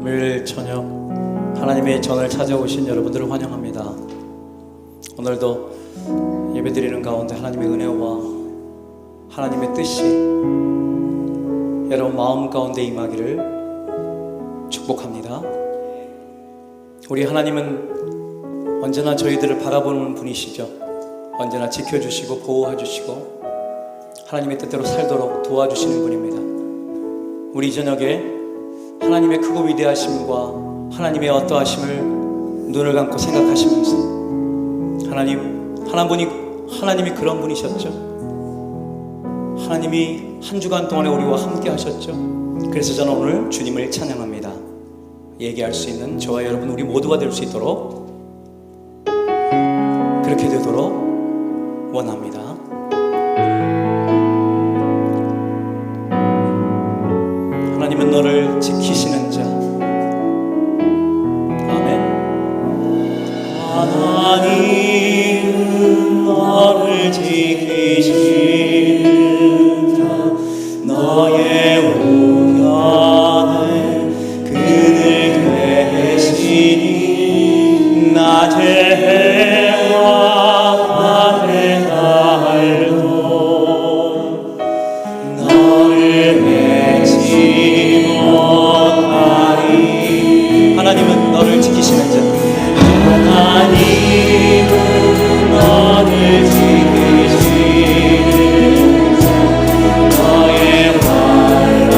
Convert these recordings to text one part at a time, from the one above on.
금요일 저녁 하나님의 전을 찾아오신 여러분들을 환영합니다. 오늘도 예배드리는 가운데 하나님의 은혜와 하나님의 뜻이 여러분 마음 가운데 임하기를 축복합니다. 우리 하나님은 언제나 저희들을 바라보는 분이시죠. 언제나 지켜주시고 보호해주시고 하나님의 뜻대로 살도록 도와주시는 분입니다. 우리 이 저녁에 하나님의 크고 위대하심과 하나님의 어떠하심을 눈을 감고 생각하시면서 하나님이 그런 분이셨죠. 하나님이 한 주간 동안에 우리와 함께 하셨죠. 그래서 저는 오늘 주님을 찬양합니다. 얘기할 수 있는 저와 여러분 우리 모두가 될 수 있도록 그렇게 되도록 원합니다. 하나님은 너를 지키시는 자. 아멘. 하나님은 너를 지키시는 자. 너의 우편에 그늘 되시니 낮에 해와 밤에 달도 너를 하나님은 너를 지키시는 자. 하나님은 너를 지키시는 자. 너의 환난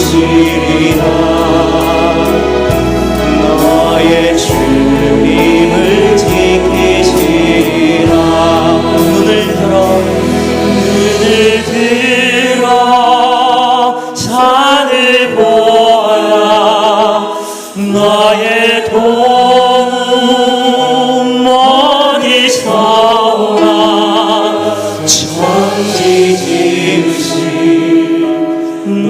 지키시리라. 너의 주님을 지키시리라. 눈을 들어 산을 보아라. 너의 도움 어디서 오나. 천지 지으신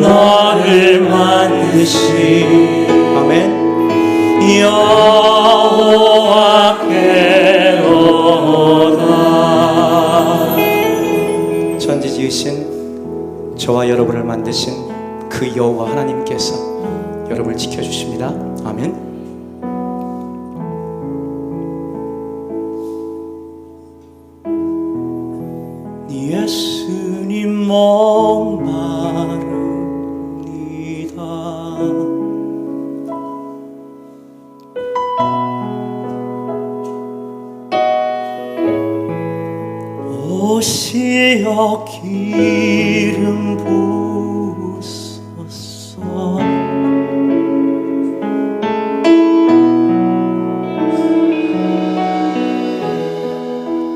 너를 만드신 아멘 여호와께로다. 천지 지으신 저와 여러분을 만드신 그 여호와 하나님께서 여러분을 지켜주십니다. 아멘. 예수님 목마릅니다. 오시어 기름 부으소서.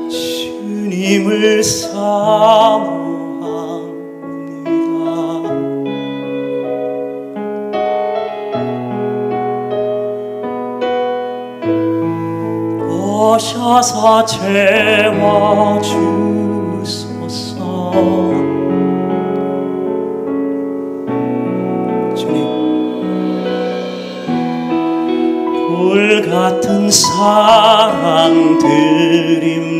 주님을 사모합니다. 오셔서 채워주소서. 주님, 불같은 사랑 드립니다.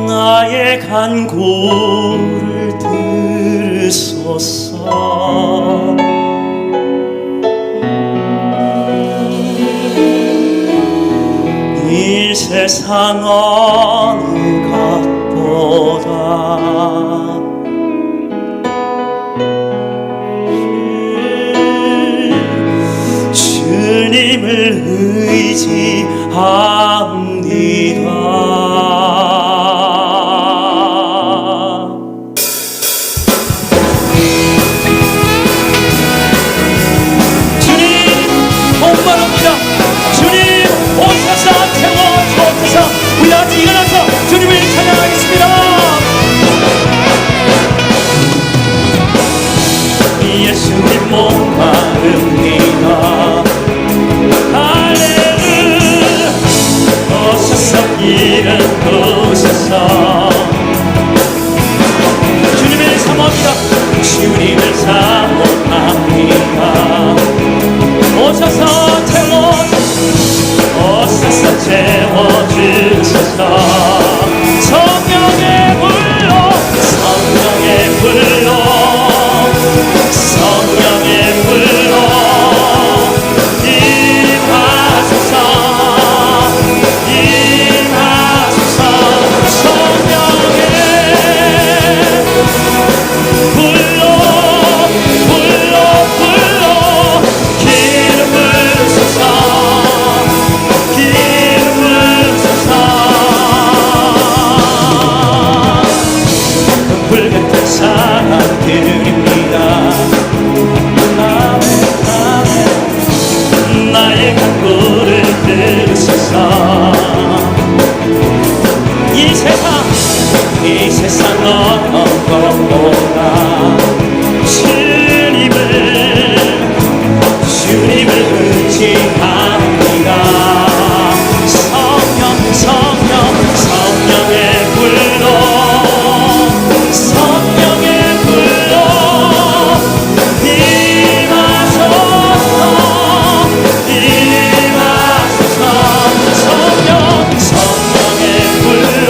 나의 간구를 들으소서. 이 세상 어느 것보다 주님을 의지합니다. 우리 다 같이 일어나서 주님을 찬양하겠습니다. 예수님 목마릅니다. 할렐루야. 오셔서 길을 부으소서. 주님을 사모합니다. 주님을 사모합니다. 오셔서 채워주소서. 성령의 불로 성령의 불로 성령의 불로 임하소서. 임하소서. 성령의 불로 불로 불로 기름 부으소서. 불같은 사랑 드립니다. 아멘 아멘. 나의 간구를 들으소서. 이 세상 어떤 것보다 주님을 의지합니다. 성령의 불로 성령의 불로 임하소서. 임하소서. 성령의 불로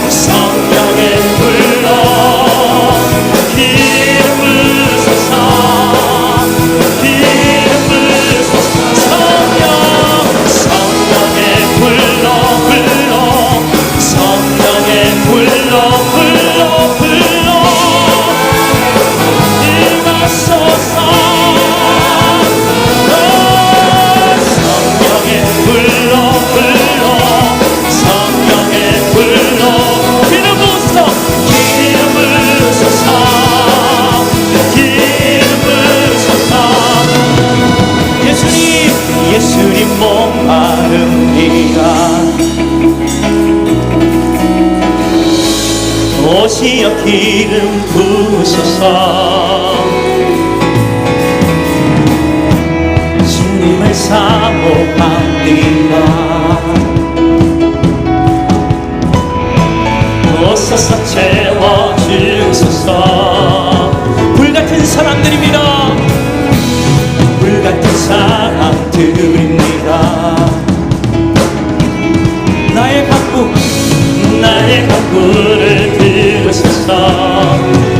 성령의 불로 오시어 기름 부으소서. 주님을 사모합니다. 오소서 채워주소서. 불같은 사람들입니다. 불같은 사람들입니다. 나의 간구를 들으소서.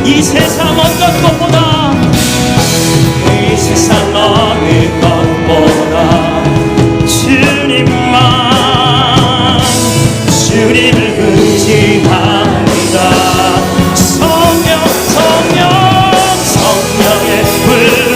이 세상 어떤 것보다, 이 세상 어느 것보다 주님을 의지합니다. 성령의 불로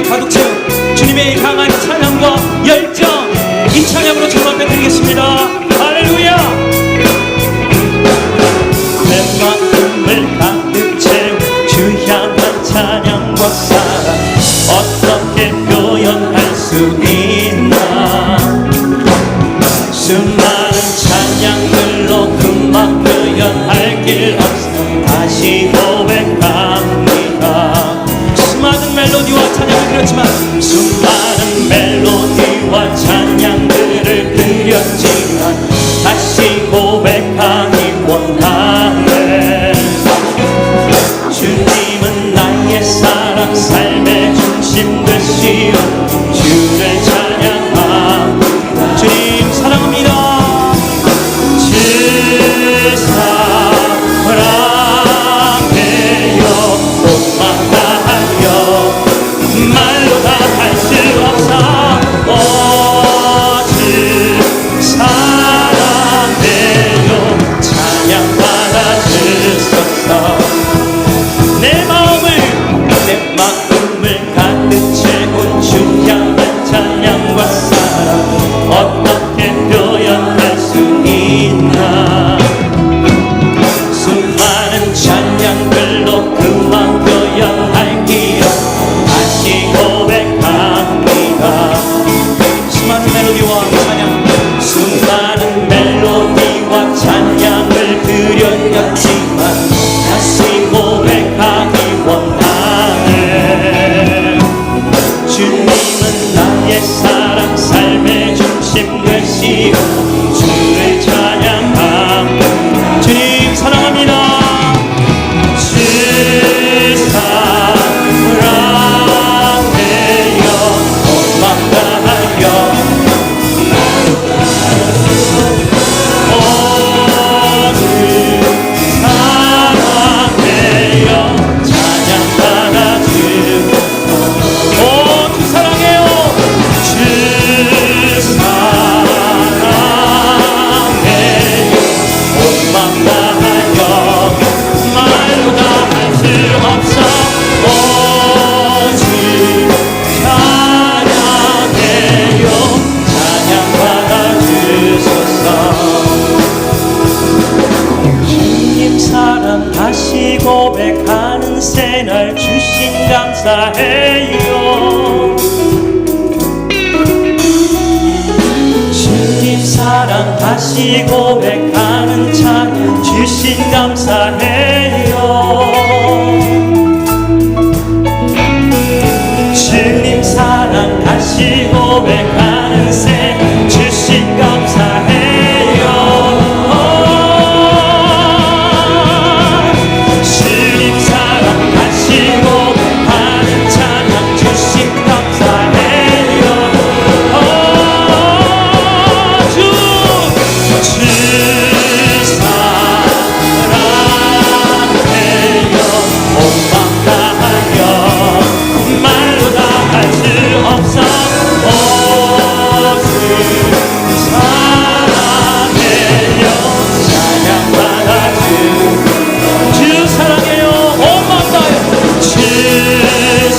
가득 채운 주님의 강한 찬양과 열정, 이 찬양으로 주님 앞에 드리겠습니다. 할렐루야. 내 마음을 가득 채운 주 향한 찬양과 사랑, 어떻게 표현할 수 있나. 수많은 찬양들로 그만 표현할 길 없어 다시 고백합니다. 수많은 멜로디와 찬양을 그렸지만, 수많은 멜로디와 찬양들을 그렸지만 다시 고백하기 원하네. 주님은 나의 사랑, 삶의 중심 되시오. 주를 찬양합니다. 주님 사랑합니다. 주 사랑해요. 목마다 말로 다 할 수 없어. 주 사랑해요. 찬양 받아주소서. 내 마음을 가득 채운 주 향한 찬양과 사랑, 어떻게 표현할 수 있나. 수많은 찬양들로 그만 표현할 길 다시 고백합니다. 수많은 멜로디와 찬양, 수많은 멜로디와 찬양을 드렸지만 다시 고백하기 원하네. 주님은 나의 사랑, 삶의 중심 되시오. 주를 찬양합니다. 주님 사랑합니다. 주 사랑해요. 목마다 다시 고백하는 찬양 주신 감사해요. 주님 사랑 다시 고백하는 새 주신 감사해요. 주님 사랑 다시 고백하는 찬양 주신 감사해요. 주 사랑해요. 온 맘 다하여 말로 다 할 수 없어. 오직 사랑해요. 찬양 받아주 주 사랑해요. 온 맘 다하여 주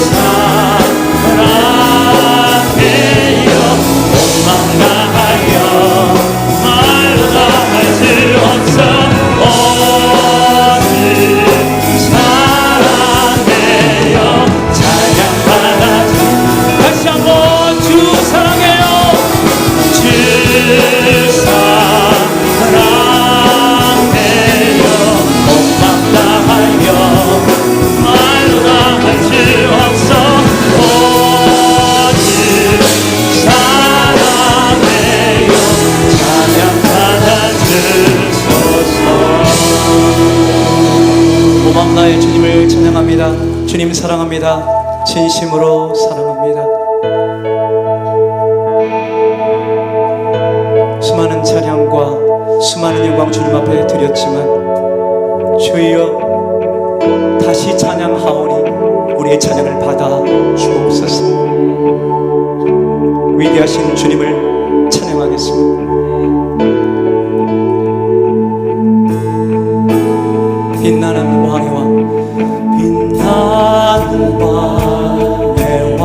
사랑해요. 온 맘 다하여 말로 다 할 수 없어. 오직 사랑해요. 찬양 받아주 다시 한번 주 사랑해요. 주 사랑해요. 온 맘 다하여 말로 다 할 수 없어. 오직 사랑해요. 찬양 받아주소서. 온 맘 다해 주님을 찬양합니다. 주님 사랑합니다. 진심으로 사랑합니다. 수많은 찬양과 수많은 영광 주님 앞에 드렸지만 주여 다시 찬양하오니 우리의 찬양을 받아 주옵소서. 위대하신 주님을 찬양하겠습니다. 빛나는 왕의 왕, 빛나는 왕의 왕,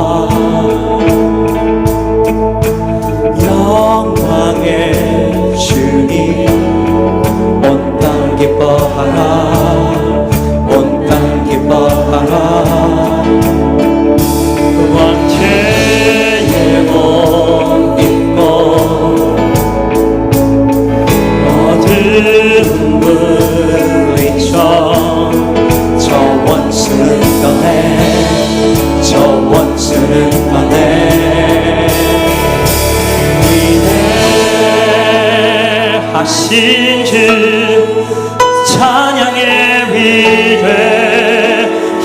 영광의 주님, 온 땅 기뻐하라, 온 땅 기뻐하라. 왕죄의 몸 입고 어두운 물리쳐 저 원수는 떠내, 저 원수는 떠내. 위대하신 주 찬양의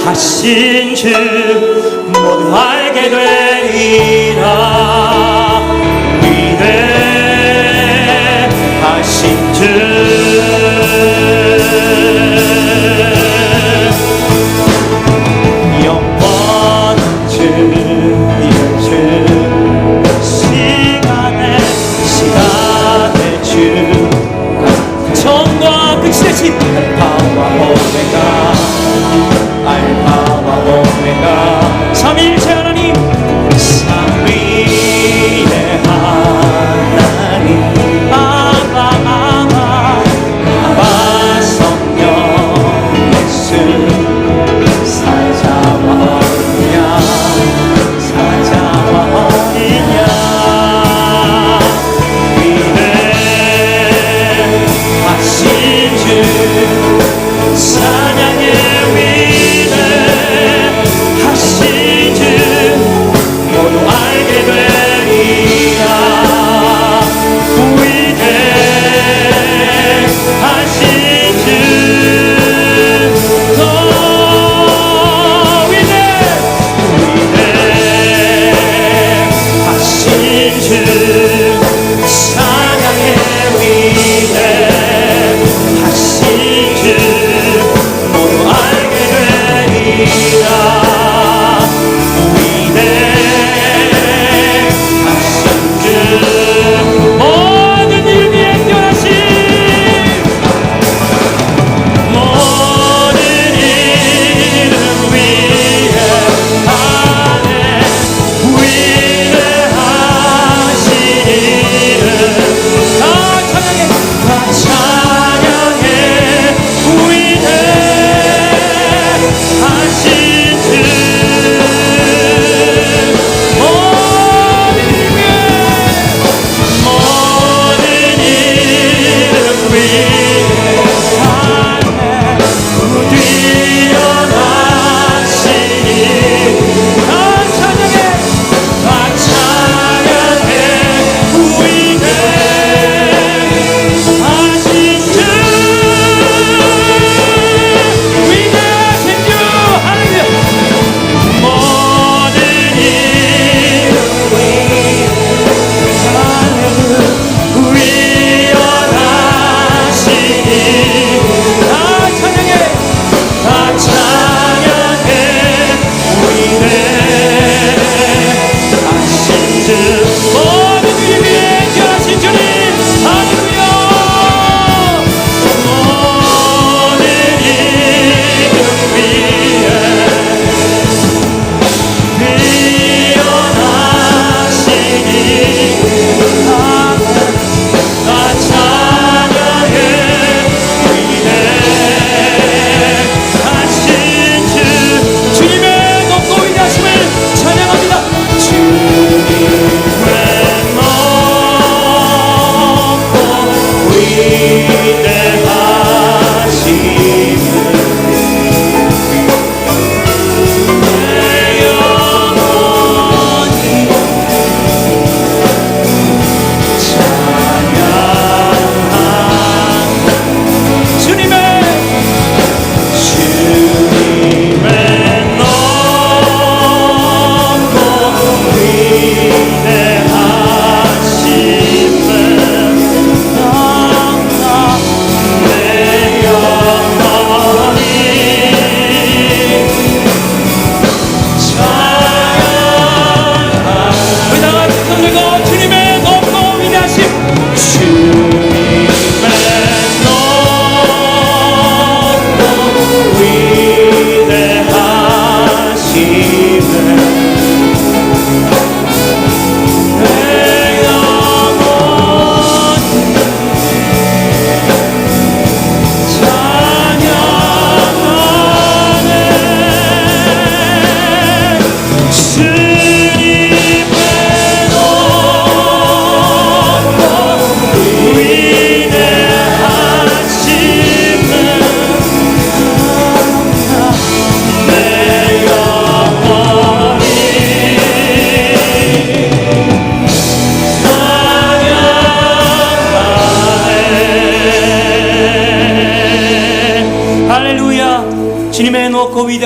위대하신 주 모두 알게 되리라. 위대하신 주 영원한 주의 주 시간의 주 처음과 끝이 되신 알파와 오메가, 알파와 오메가, 삼위일체 하나님, 삼위일체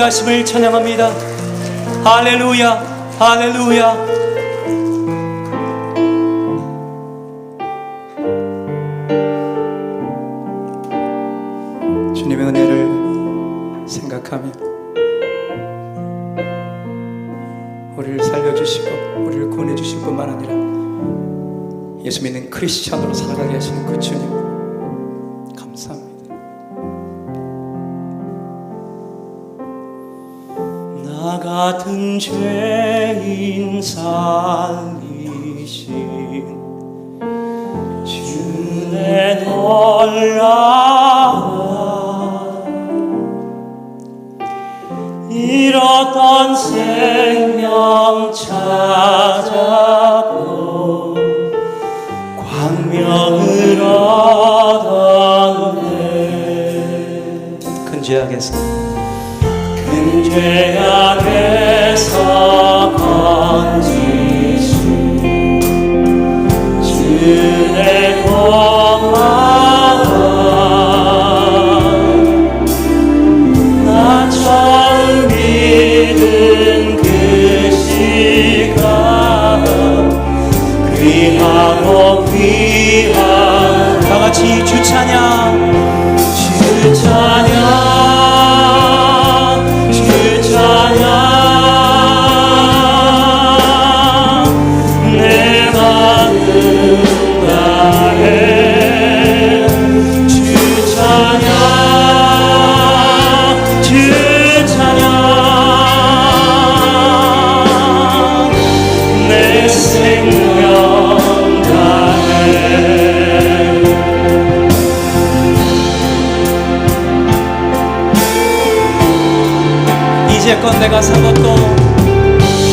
함께하심을 찬양합니다. 할렐루야, 할렐루야. 주님의 은혜를 생각하며 우리를 살려주시고 우리를 구원해주실 뿐만 아니라 예수 믿는 크리스찬으로 살아가게 하시는 그 주님 감사합니다. 나 같은 죄인 살리신 주의 놀라운 잃었던 생명 찾아고 광명을 얻었네. 큰 죄악에서 건지신 주의 고마워. 나 처음 믿은 그 시간 귀하고 귀한 다같이 주 찬양, 주 찬양, 주 찬양. 내 마음 다해 주 찬양, 주 찬양. 내 생명 다해. 이제껏 내가 산 것도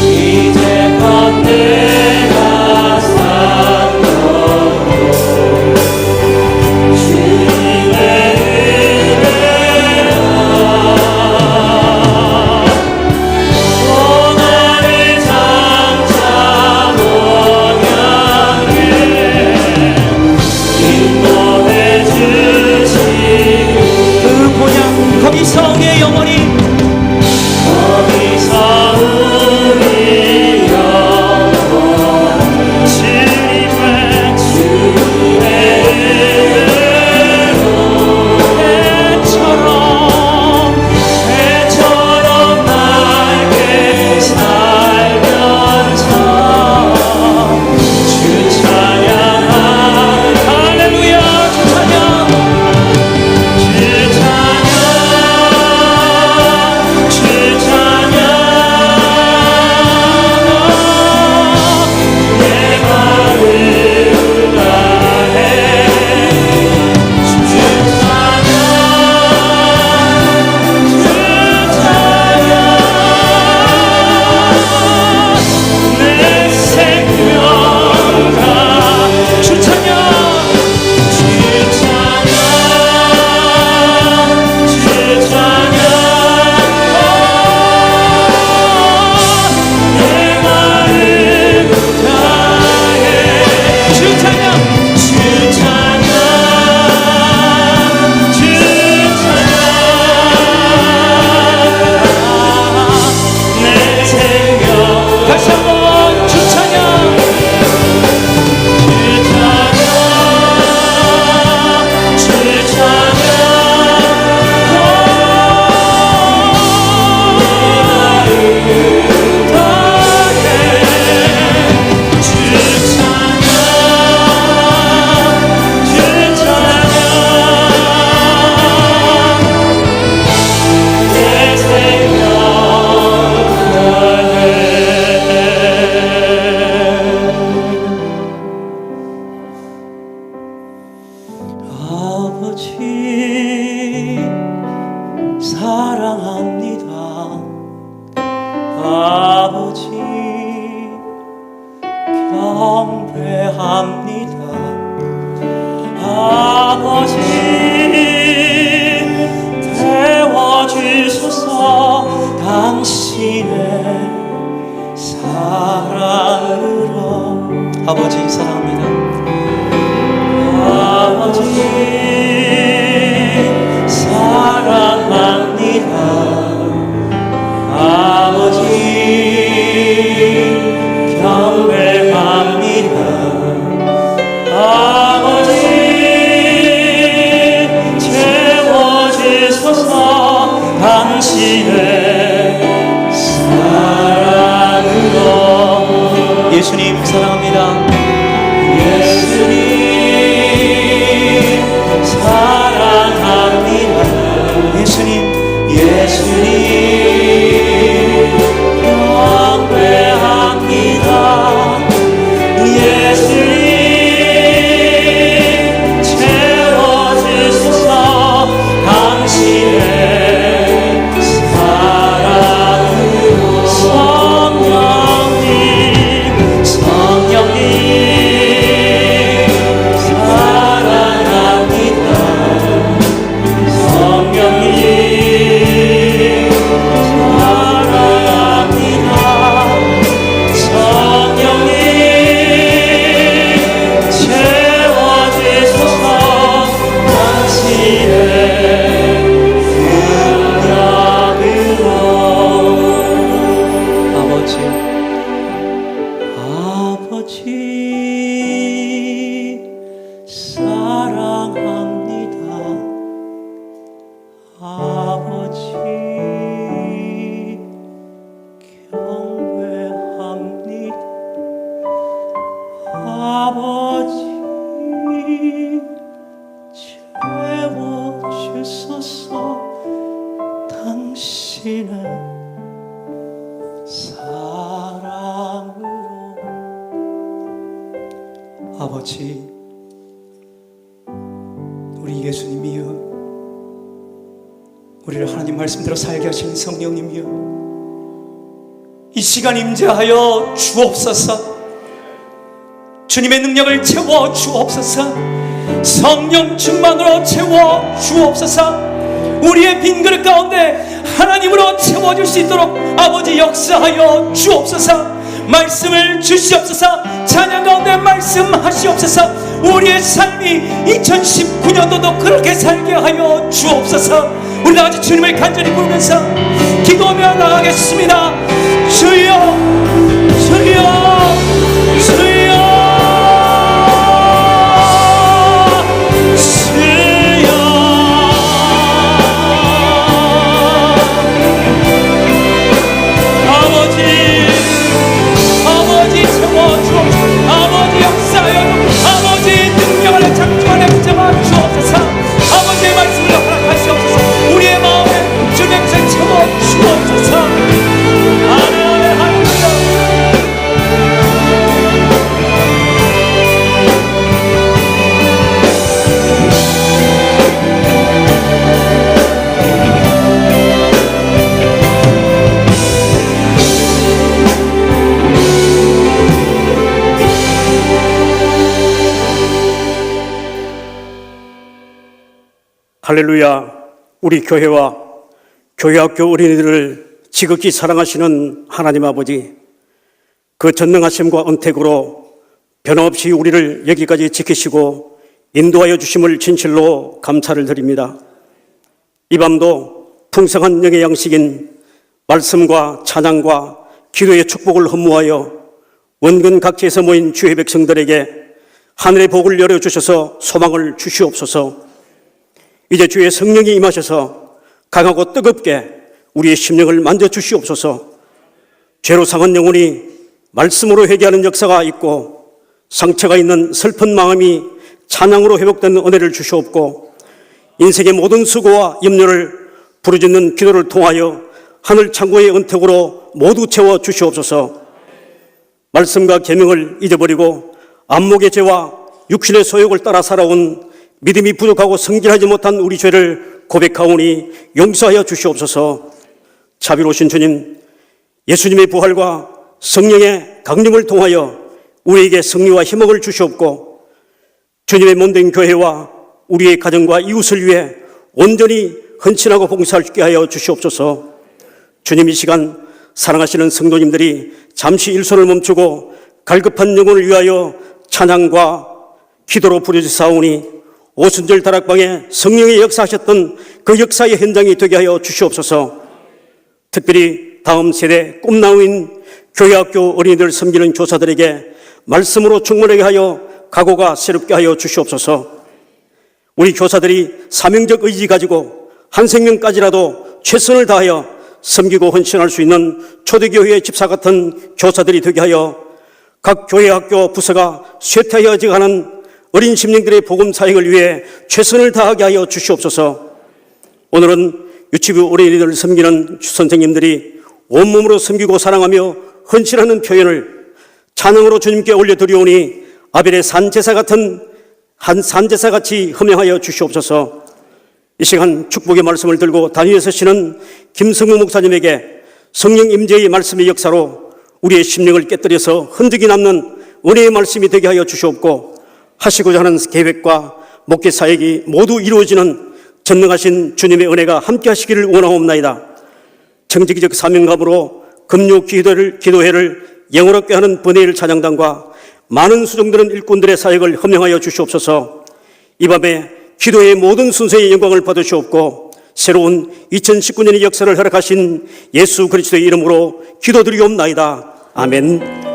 이제껏 내가 산 것도 주님의 은혜라. 오늘의 장차 모양에 인도해 주시고 그 본향 거기서 우리의 영혼이 거기서 우리 영혼 주님의 은혜로 해처럼 날개 살면서 주 찬양. 할렐루야, 주 찬양, 주 찬양, 주 찬양. 내 마음 다해 주 찬양, 주 찬양. 내 생명 다 주 찬양, 주 찬양, 주 찬양. 내 마음 다해 주 찬양, 주 찬양, 주 찬양. 내 생명 다시 한번 주 찬양, 주 찬양, 주 찬양. 주 찬양, 주 찬양. 내 생명 다해. 아버지 사랑합니다. 아버지 경배합니다. 아버지 태워주소서. 당신의 사랑으로. 아버지 사랑합니다. 아버지 사랑합니다. 예수님 사랑합니다. 예수님 사랑합니다. 예수님 경배합니다. 예수님 채워주소서. 당신의 사랑으로. 성령님 사랑합니다. 성령님 당신의 사랑으로. 아버지, 우리 예수님이여, 우리를 하나님 말씀대로 살게 하시는 성령님이여, 이 시간 임재하여 주옵소서. 주님의 능력을 채워 주옵소서. 성령 충만으로 채워 주옵소서. 우리의 빈 그릇 가운데 하나님으로 채워줄 수 있도록 아버지 역사하여 주옵소서. 말씀을 주시옵소서. 찬양 가운데 말씀하시옵소서. 우리의 삶이 2019년도도 그렇게 살게 하여 주옵소서. 우리 다같이 주님을 간절히 부르면서 기도하며 나가겠습니다. 주여 주여 주여 할렐루야. 우리 교회와 교회학교 어린이들을 지극히 사랑하시는 하나님 아버지, 그 전능하심과 은택으로 변함없이 우리를 여기까지 지키시고 인도하여 주심을 진실로 감사를 드립니다. 이 밤도 풍성한 영의 양식인 말씀과 찬양과 기도의 축복을 허무하여 원근 각지에서 모인 주의 백성들에게 하늘의 복을 열어주셔서 소망을 주시옵소서. 이제 주의 성령이 임하셔서 강하고 뜨겁게 우리의 심령을 만져주시옵소서. 죄로 상한 영혼이 말씀으로 회개하는 역사가 있고 상처가 있는 슬픈 마음이 찬양으로 회복되는 은혜를 주시옵고 인생의 모든 수고와 염려를 부르짖는 기도를 통하여 하늘 창고의 은택으로 모두 채워 주시옵소서. 말씀과 계명을 잊어버리고 안목의 죄와 육신의 소욕을 따라 살아온 믿음이 부족하고 성질하지 못한 우리 죄를 고백하오니 용서하여 주시옵소서. 자비로우신 주님, 예수님의 부활과 성령의 강림을 통하여 우리에게 승리와 희망을 주시옵고 주님의 몸된 교회와 우리의 가정과 이웃을 위해 온전히 헌신하고 봉사할 수 있게 하여 주시옵소서. 주님, 이 시간 사랑하시는 성도님들이 잠시 일손을 멈추고 갈급한 영혼을 위하여 찬양과 기도로 부르짖사오니 오순절 다락방에 성령이 역사하셨던 그 역사의 현장이 되게 하여 주시옵소서. 특별히 다음 세대 꿈나무인 교회학교 어린이들 섬기는 교사들에게 말씀으로 충만하게 하여 각오가 새롭게 하여 주시옵소서. 우리 교사들이 사명적 의지 가지고 한 생명까지라도 최선을 다하여 섬기고 헌신할 수 있는 초대교회의 집사 같은 교사들이 되게 하여 각 교회 학교 부서가 쇠퇴해지가는 어린 심령들의 복음 사역을 위해 최선을 다하게 하여 주시옵소서. 오늘은 유치부 어린이들을 섬기는 선생님들이 온몸으로 섬기고 사랑하며 헌신하는 표현을 찬양으로 주님께 올려드리오니 아벨의 산제사 같은 한 산제사같이 흠양하여 주시옵소서. 이 시간 축복의 말씀을 들고 단위에 서시는 김성무 목사님에게 성령 임재의 말씀의 역사로 우리의 심령을 깨뜨려서 흔적이 남는 은혜의 말씀이 되게 하여 주시옵고, 하시고자 하는 계획과 목회 사역이 모두 이루어지는 전능하신 주님의 은혜가 함께 하시기를 원하옵나이다. 정직적 사명감으로 금요 기도회를 영원롭게 하는 번외일 찬양단과 많은 수종들은 일꾼들의 사역을 흠양하여 주시옵소서. 이 밤에 기도의 모든 순서의 영광을 받으시옵고, 새로운 2019년의 역사를 허락하신 예수 그리스도의 이름으로 기도드리옵나이다. 아멘.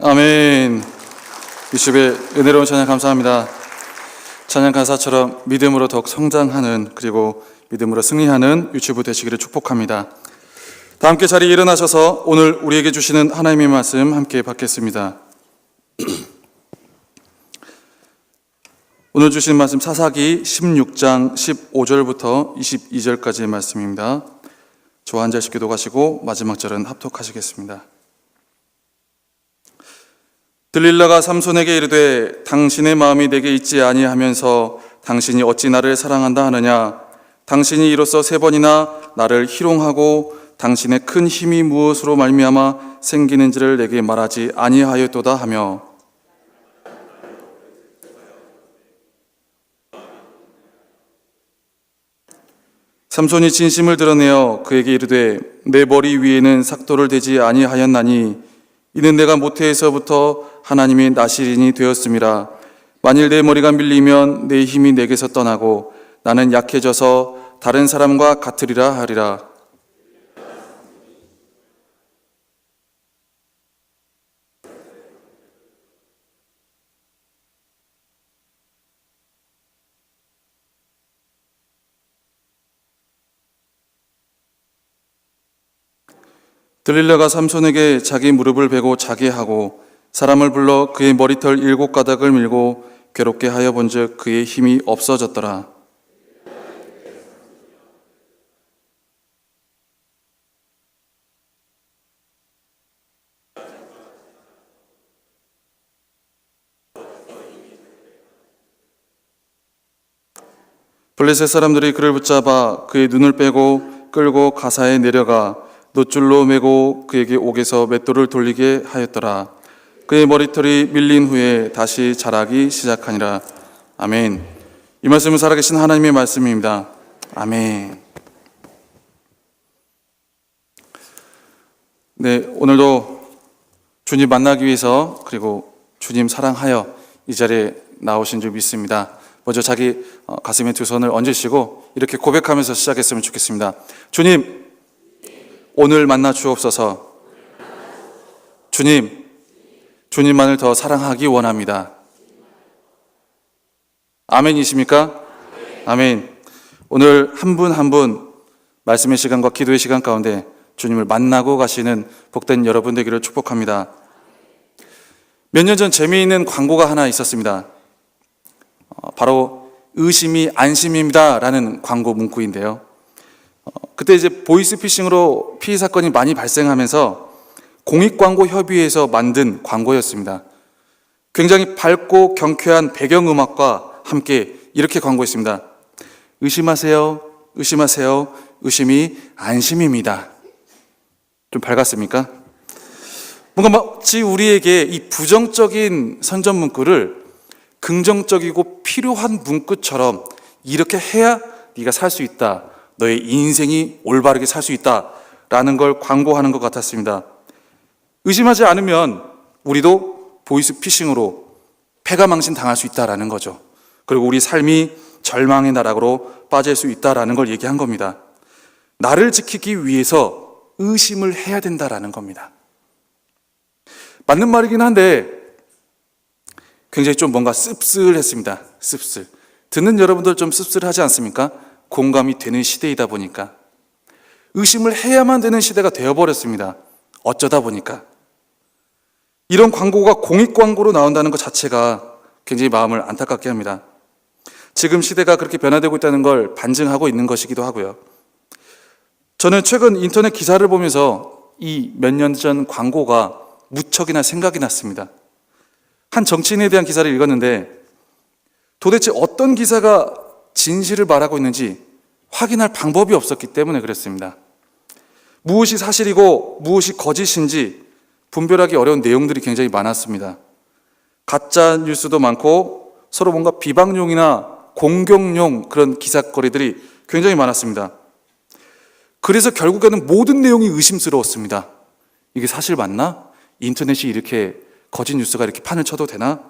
아멘. 유십의 은혜로운 찬양 감사합니다. 찬양 가사처럼 믿음으로 더욱 성장하는, 그리고 믿음으로 승리하는 유치부 되시기를 축복합니다. 다 함께 자리에 일어나셔서 오늘 우리에게 주시는 하나님의 말씀 함께 받겠습니다. 오늘 주시는 말씀 사사기 16장 15절부터 22절까지의 말씀입니다. 저와 한 절씩 기도하시고 마지막 절은 합독하시겠습니다. 들릴라가 삼손에게 이르되 당신의 마음이 내게 있지 아니하면서 당신이 어찌 나를 사랑한다 하느냐. 당신이 이로써 3번이나 나를 희롱하고 당신의 큰 힘이 무엇으로 말미암아 생기는지를 내게 말하지 아니하였도다 하며, 삼손이 진심을 드러내어 그에게 이르되 내 머리 위에는 삭도를 대지 아니하였나니 이는 내가 모태에서부터 하나님의 나실인이 되었음이라. 만일 내 머리가 밀리면 내 힘이 내게서 떠나고 나는 약해져서 다른 사람과 같으리라 하리라. 들릴라가 삼손에게 자기 무릎을 베고 자게 하고 사람을 불러 그의 머리털 7가닥을 밀고 괴롭게 하여 본즉 그의 힘이 없어졌더라. 블레셋 사람들이 그를 붙잡아 그의 눈을 빼고 끌고 가사에 내려가 놋줄로 매고 그에게 옥에서 맷돌을 돌리게 하였더라. 그의 머리털이 밀린 후에 다시 자라기 시작하니라. 아멘. 이 말씀은 살아계신 하나님의 말씀입니다. 아멘. 네, 오늘도 주님 만나기 위해서 그리고 주님 사랑하여 이 자리에 나오신 줄 믿습니다. 먼저 자기 가슴에 두 손을 얹으시고 이렇게 고백하면서 시작했으면 좋겠습니다. 주님, 오늘 만나 주옵소서. 주님, 주님만을 더 사랑하기 원합니다. 아멘이십니까? 아멘. 오늘 한 분 한 분 말씀의 시간과 기도의 시간 가운데 주님을 만나고 가시는 복된 여러분 되기를 축복합니다. 몇 년 전 재미있는 광고가 하나 있었습니다. 바로 의심이 안심입니다 라는 광고 문구인데요. 그때 이제 보이스피싱으로 피해 사건이 많이 발생하면서 공익광고협의회에서 만든 광고였습니다. 굉장히 밝고 경쾌한 배경음악과 함께 이렇게 광고했습니다. 의심하세요, 의심하세요, 의심이 안심입니다. 좀 밝았습니까? 뭔가 마치 우리에게 이 부정적인 선전 문구를 긍정적이고 필요한 문구처럼 이렇게 해야 네가 살 수 있다, 너의 인생이 올바르게 살 수 있다라는 걸 광고하는 것 같았습니다. 의심하지 않으면 우리도 보이스피싱으로 패가망신 당할 수 있다라는 거죠. 그리고 우리 삶이 절망의 나락으로 빠질 수 있다라는 걸 얘기한 겁니다. 나를 지키기 위해서 의심을 해야 된다라는 겁니다. 맞는 말이긴 한데 굉장히 좀 뭔가 씁쓸했습니다. 씁쓸. 듣는 여러분들 좀 씁쓸하지 않습니까? 공감이 되는 시대이다 보니까. 의심을 해야만 되는 시대가 되어버렸습니다. 어쩌다 보니까. 이런 광고가 공익광고로 나온다는 것 자체가 굉장히 마음을 안타깝게 합니다. 지금 시대가 그렇게 변화되고 있다는 걸 반증하고 있는 것이기도 하고요. 저는 최근 인터넷 기사를 보면서 이 몇 년 전 광고가 무척이나 생각이 났습니다. 한 정치인에 대한 기사를 읽었는데 도대체 어떤 기사가 진실을 말하고 있는지 확인할 방법이 없었기 때문에 그랬습니다. 무엇이 사실이고 무엇이 거짓인지 분별하기 어려운 내용들이 굉장히 많았습니다. 가짜 뉴스도 많고 서로 뭔가 비방용이나 공격용 그런 기사거리들이 굉장히 많았습니다. 그래서 결국에는 모든 내용이 의심스러웠습니다. 이게 사실 맞나? 인터넷이 이렇게 거짓 뉴스가 이렇게 판을 쳐도 되나?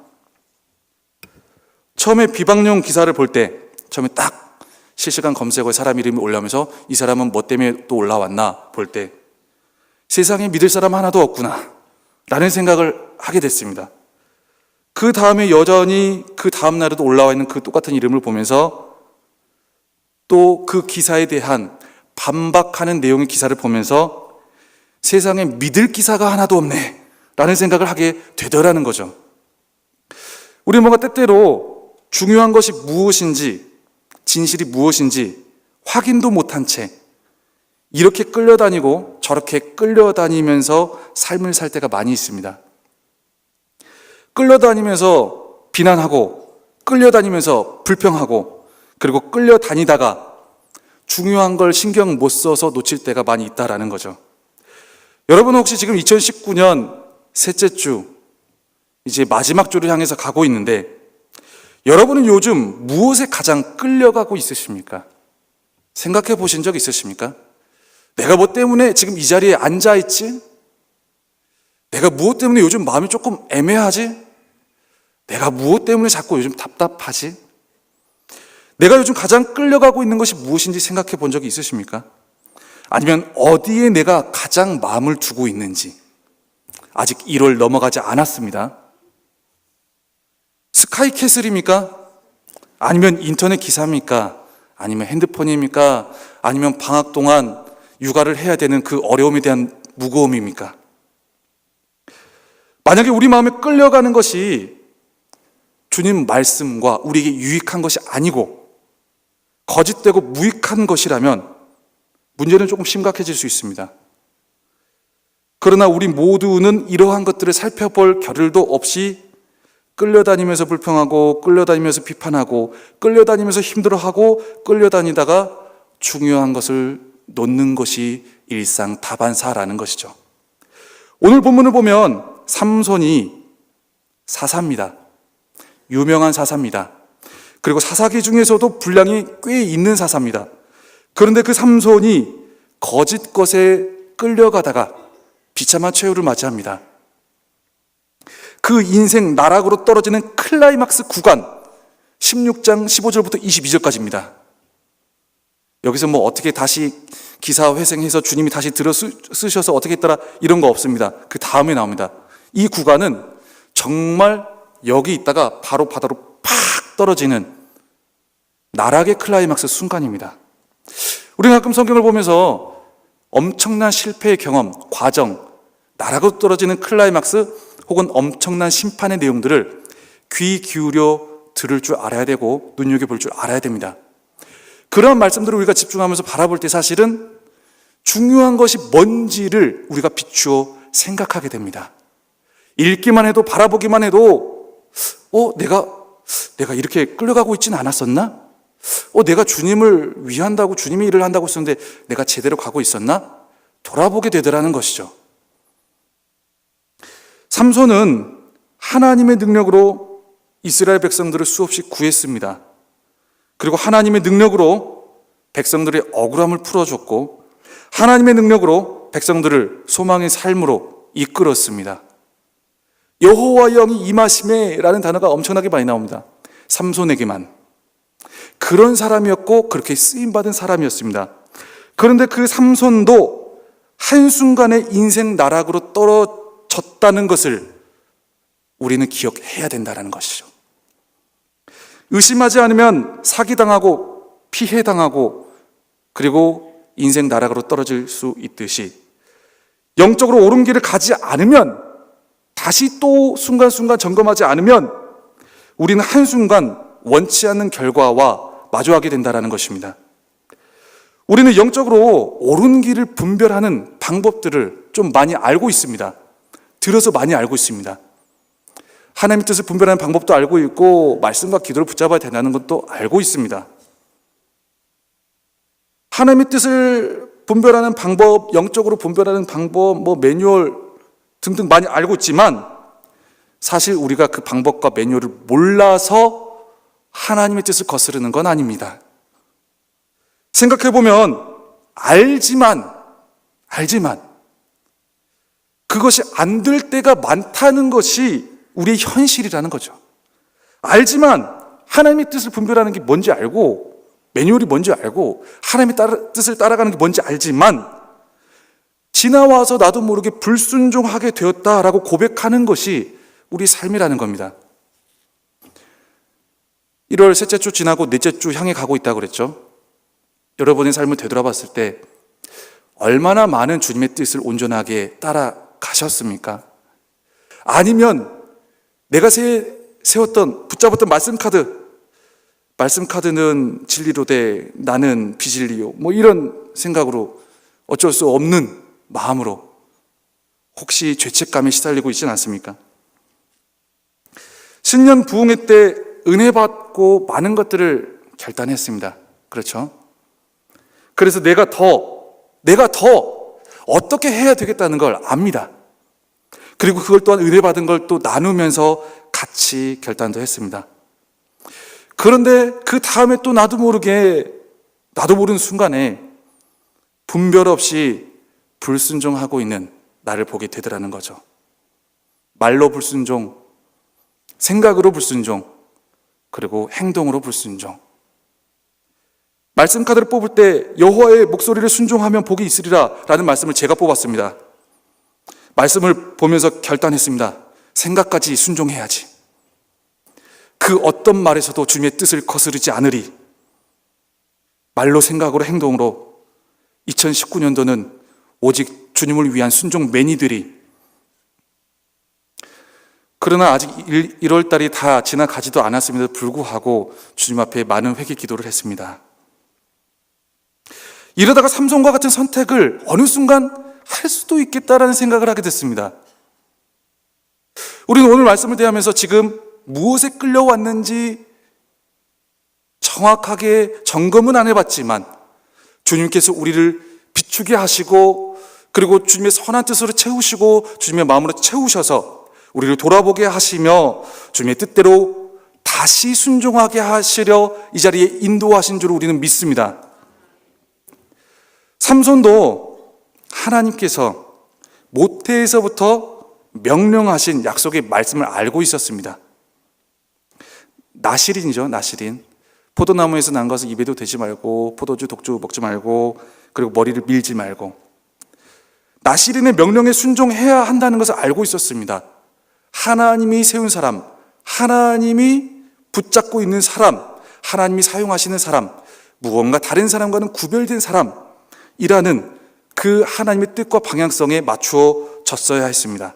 처음에 비방용 기사를 볼 때 처음에 딱 실시간 검색어에 사람 이름이 올라오면서 이 사람은 뭐 때문에 또 올라왔나 볼 때 세상에 믿을 사람 하나도 없구나 라는 생각을 하게 됐습니다. 그 다음에 여전히 그 다음 날에도 올라와 있는 그 똑같은 이름을 보면서 또 그 기사에 대한 반박하는 내용의 기사를 보면서 세상에 믿을 기사가 하나도 없네 라는 생각을 하게 되더라는 거죠. 우리 뭔가 때때로 중요한 것이 무엇인지 진실이 무엇인지 확인도 못한 채 이렇게 끌려다니고 저렇게 끌려다니면서 삶을 살 때가 많이 있습니다. 끌려다니면서 비난하고 끌려다니면서 불평하고 그리고 끌려다니다가 중요한 걸 신경 못 써서 놓칠 때가 많이 있다라는 거죠. 여러분 혹시 지금 2019년 셋째 주 이제 마지막 주를 향해서 가고 있는데 여러분은 요즘 무엇에 가장 끌려가고 있으십니까? 생각해 보신 적 있으십니까? 내가 뭐 때문에 지금 이 자리에 앉아 있지? 내가 무엇 때문에 요즘 마음이 조금 애매하지? 내가 무엇 때문에 자꾸 요즘 답답하지? 내가 요즘 가장 끌려가고 있는 것이 무엇인지 생각해 본 적이 있으십니까? 아니면 어디에 내가 가장 마음을 두고 있는지. 아직 1월 넘어가지 않았습니다. 스카이캐슬입니까? 아니면 인터넷 기사입니까? 아니면 핸드폰입니까? 아니면 방학 동안 육아를 해야 되는 그 어려움에 대한 무거움입니까? 만약에 우리 마음에 끌려가는 것이 주님 말씀과 우리에게 유익한 것이 아니고 거짓되고 무익한 것이라면 문제는 조금 심각해질 수 있습니다. 그러나 우리 모두는 이러한 것들을 살펴볼 겨를도 없이 끌려다니면서 불평하고 끌려다니면서 비판하고 끌려다니면서 힘들어하고 끌려다니다가 중요한 것을 놓는 것이 일상 다반사라는 것이죠. 오늘 본문을 보면 삼손이 사사입니다. 유명한 사사입니다. 그리고 사사기 중에서도 분량이 꽤 있는 사사입니다. 그런데 그 삼손이 거짓 것에 끌려가다가 비참한 최후를 맞이합니다. 그 인생 나락으로 떨어지는 클라이막스 구간 16장 15절부터 22절까지입니다. 여기서 뭐 어떻게 다시 기사 회생해서 주님이 다시 들어 쓰셔서 어떻게 했더라 이런 거 없습니다. 그 다음에 나옵니다. 이 구간은 정말 여기 있다가 바로 바다로 팍 떨어지는 나락의 클라이막스 순간입니다. 우리가 가끔 성경을 보면서 엄청난 실패의 경험, 과정, 나락으로 떨어지는 클라이막스 혹은 엄청난 심판의 내용들을 귀 기울여 들을 줄 알아야 되고 눈여겨볼 줄 알아야 됩니다. 그런 말씀들을 우리가 집중하면서 바라볼 때 사실은 중요한 것이 뭔지를 우리가 비추어 생각하게 됩니다. 읽기만 해도 바라보기만 해도 내가 이렇게 끌려가고 있지는 않았었나? 내가 주님을 위한다고 주님의 일을 한다고 했었는데 내가 제대로 가고 있었나? 돌아보게 되더라는 것이죠. 삼손은 하나님의 능력으로 이스라엘 백성들을 수없이 구했습니다. 그리고 하나님의 능력으로 백성들의 억울함을 풀어줬고 하나님의 능력으로 백성들을 소망의 삶으로 이끌었습니다. 여호와 영이 임하심에라는 단어가 엄청나게 많이 나옵니다. 삼손에게만. 그런 사람이었고 그렇게 쓰임받은 사람이었습니다. 그런데 그 삼손도 한순간에 인생 나락으로 떨어졌다는 것을 우리는 기억해야 된다는 것이죠. 의심하지 않으면 사기당하고 피해당하고 그리고 인생 나락으로 떨어질 수 있듯이 영적으로 옳은 길을 가지 않으면 다시 또 순간순간 점검하지 않으면 우리는 한순간 원치 않는 결과와 마주하게 된다는 것입니다. 우리는 영적으로 옳은 길을 분별하는 방법들을 좀 많이 알고 있습니다. 들어서 많이 알고 있습니다. 하나님의 뜻을 분별하는 방법도 알고 있고 말씀과 기도를 붙잡아야 된다는 것도 알고 있습니다. 하나님의 뜻을 분별하는 방법, 영적으로 분별하는 방법, 매뉴얼 등등 많이 알고 있지만 사실 우리가 그 방법과 매뉴얼을 몰라서 하나님의 뜻을 거스르는 건 아닙니다. 생각해보면 알지만 그것이 안 될 때가 많다는 것이 우리의 현실이라는 거죠. 알지만 하나님의 뜻을 분별하는 게 뭔지 알고 매뉴얼이 뭔지 알고 하나님의 뜻을 따라가는 게 뭔지 알지만 지나와서 나도 모르게 불순종하게 되었다라고 고백하는 것이 우리 삶이라는 겁니다. 1월 셋째 주 지나고 넷째 주 향해 가고 있다고 그랬죠. 여러분의 삶을 되돌아봤을 때 얼마나 많은 주님의 뜻을 온전하게 따라가셨습니까? 아니면 내가 세웠던 붙잡았던 말씀카드는 진리로 돼 나는 비진리요 이런 생각으로 어쩔 수 없는 마음으로 혹시 죄책감에 시달리고 있지는 않습니까? 신년 부흥회 때 은혜 받고 많은 것들을 결단했습니다. 그렇죠? 그래서 내가 더 어떻게 해야 되겠다는 걸 압니다. 그리고 그걸 또한 은혜 받은 걸 또 나누면서 같이 결단도 했습니다. 그런데 그 다음에 또 나도 모르게 나도 모르는 순간에 분별 없이 불순종하고 있는 나를 보게 되더라는 거죠. 말로 불순종, 생각으로 불순종, 그리고 행동으로 불순종. 말씀 카드를 뽑을 때 여호와의 목소리를 순종하면 복이 있으리라 라는 말씀을 제가 뽑았습니다. 말씀을 보면서 결단했습니다. 생각까지 순종해야지. 그 어떤 말에서도 주님의 뜻을 거스르지 않으리. 말로 생각으로 행동으로 2019년도는 오직 주님을 위한 순종 매니들이, 그러나 아직 1월 달이 다 지나가지도 않았음에도 불구하고 주님 앞에 많은 회개 기도를 했습니다. 이러다가 삼손과 같은 선택을 어느 순간 할 수도 있겠다라는 생각을 하게 됐습니다. 우리는 오늘 말씀을 대하면서 지금 무엇에 끌려왔는지 정확하게 점검은 안 해봤지만 주님께서 우리를 비추게 하시고, 그리고 주님의 선한 뜻으로 채우시고 주님의 마음으로 채우셔서 우리를 돌아보게 하시며 주님의 뜻대로 다시 순종하게 하시려 이 자리에 인도하신 줄 우리는 믿습니다. 삼손도 하나님께서 모태에서부터 명령하신 약속의 말씀을 알고 있었습니다. 나실인이죠, 나실인. 포도나무에서 난 것을 입에도 대지 말고, 포도주, 독주 먹지 말고, 그리고 머리를 밀지 말고. 나실인의 명령에 순종해야 한다는 것을 알고 있었습니다. 하나님이 세운 사람, 하나님이 붙잡고 있는 사람, 하나님이 사용하시는 사람, 무언가 다른 사람과는 구별된 사람이라는 그 하나님의 뜻과 방향성에 맞추어졌어야 했습니다.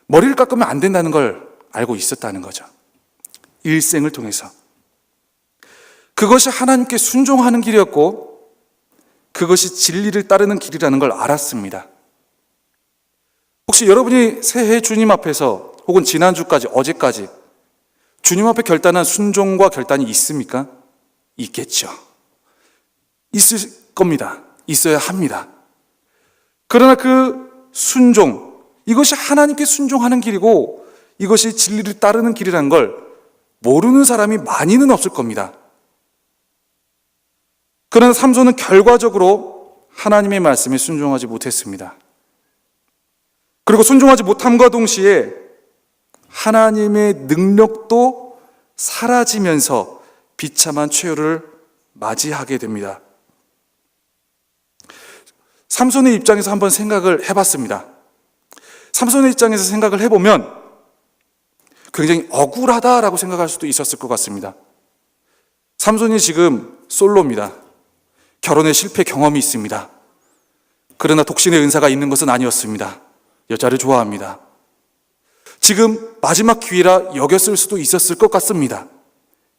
머리를 깎으면 안 된다는 걸 알고 있었다는 거죠. 일생을 통해서. 그것이 하나님께 순종하는 길이었고 그것이 진리를 따르는 길이라는 걸 알았습니다. 혹시 여러분이 새해 주님 앞에서 혹은 지난주까지, 어제까지 주님 앞에 결단한 순종과 결단이 있습니까? 있겠죠. 있을 겁니다. 있어야 합니다. 그러나 그 순종, 이것이 하나님께 순종하는 길이고 이것이 진리를 따르는 길이라는 걸 모르는 사람이 많이는 없을 겁니다. 그러나 삼손은 결과적으로 하나님의 말씀에 순종하지 못했습니다. 그리고 순종하지 못함과 동시에 하나님의 능력도 사라지면서 비참한 최후를 맞이하게 됩니다. 삼손의 입장에서 한번 생각을 해봤습니다. 삼손의 입장에서 생각을 해보면 굉장히 억울하다라고 생각할 수도 있었을 것 같습니다. 삼손이 지금 솔로입니다. 결혼에 실패 경험이 있습니다. 그러나 독신의 은사가 있는 것은 아니었습니다. 여자를 좋아합니다. 지금 마지막 기회라 여겼을 수도 있었을 것 같습니다.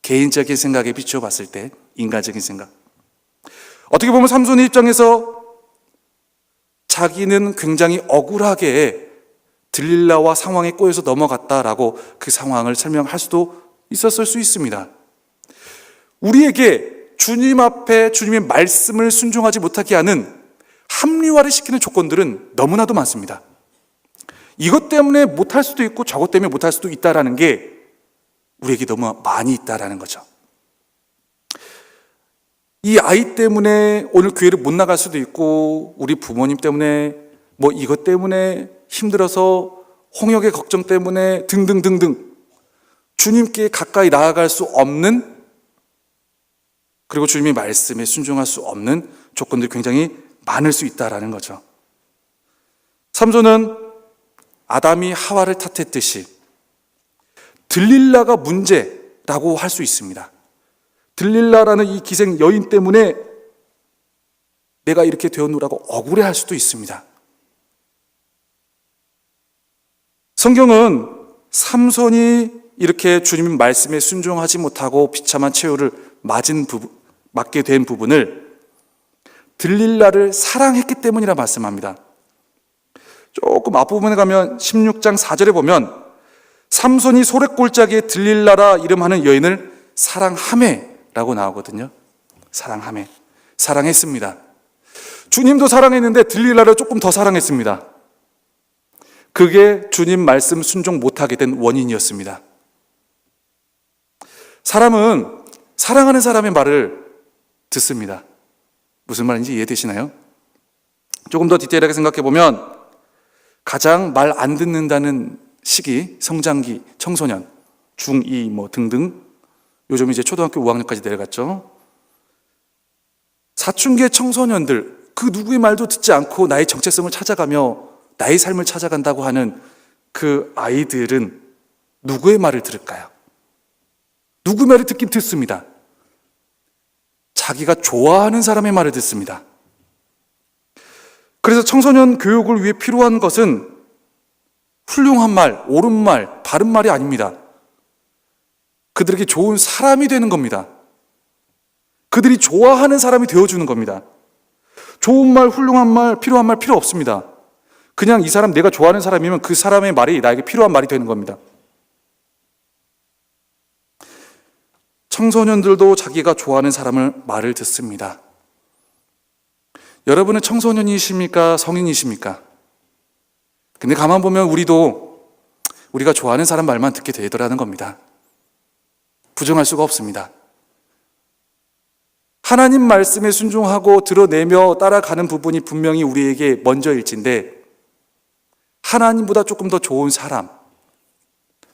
개인적인 생각에 비추어 봤을 때, 인간적인 생각. 어떻게 보면 삼손의 입장에서 자기는 굉장히 억울하게 들릴라와 상황에 꼬여서 넘어갔다라고 그 상황을 설명할 수도 있었을 수 있습니다. 우리에게 주님 앞에 주님의 말씀을 순종하지 못하게 하는 합리화를 시키는 조건들은 너무나도 많습니다. 이것 때문에 못할 수도 있고 저것 때문에 못할 수도 있다라는 게 우리에게 너무 많이 있다라는 거죠. 이 아이 때문에 오늘 교회를 못 나갈 수도 있고, 우리 부모님 때문에 뭐 이것 때문에 힘들어서 홍역의 걱정 때문에 등등등등 주님께 가까이 나아갈 수 없는, 그리고 주님의 말씀에 순종할 수 없는 조건들이 굉장히 많을 수 있다라는 거죠. 삼손은 아담이 하와를 탓했듯이 들릴라가 문제라고 할 수 있습니다. 들릴라라는 이 기생 여인 때문에 내가 이렇게 되었노라고 억울해할 수도 있습니다. 성경은 삼손이 이렇게 주님의 말씀에 순종하지 못하고 비참한 최후를 맞게 된 부분을 들릴라를 사랑했기 때문이라 말씀합니다. 조금 앞부분에 가면 16장 4절에 보면 삼손이 소래골짜기에 들릴라라 이름하는 여인을 사랑하매라고 나오거든요. 사랑하매. 사랑했습니다. 주님도 사랑했는데 들릴라를 조금 더 사랑했습니다. 그게 주님 말씀 순종 못하게 된 원인이었습니다. 사람은 사랑하는 사람의 말을 듣습니다. 무슨 말인지 이해되시나요? 조금 더 디테일하게 생각해 보면 가장 말 안 듣는다는 시기, 성장기, 청소년, 중2 뭐 등등, 요즘 이제 초등학교 5학년까지 내려갔죠. 사춘기의 청소년들, 그 누구의 말도 듣지 않고 나의 정체성을 찾아가며 나의 삶을 찾아간다고 하는 그 아이들은 누구의 말을 들을까요? 누구의 말을 듣긴 듣습니다. 자기가 좋아하는 사람의 말을 듣습니다. 그래서 청소년 교육을 위해 필요한 것은 훌륭한 말, 옳은 말, 바른 말이 아닙니다. 그들에게 좋은 사람이 되는 겁니다. 그들이 좋아하는 사람이 되어주는 겁니다. 좋은 말, 훌륭한 말, 필요한 말 필요 없습니다. 그냥 이 사람 내가 좋아하는 사람이면 그 사람의 말이 나에게 필요한 말이 되는 겁니다. 청소년들도 자기가 좋아하는 사람을 말을 듣습니다. 여러분은 청소년이십니까? 성인이십니까? 근데 가만 보면 우리가 좋아하는 사람 말만 듣게 되더라는 겁니다. 부정할 수가 없습니다. 하나님 말씀에 순종하고 드러내며 따라가는 부분이 분명히 우리에게 먼저일진데 하나님보다 조금 더 좋은 사람,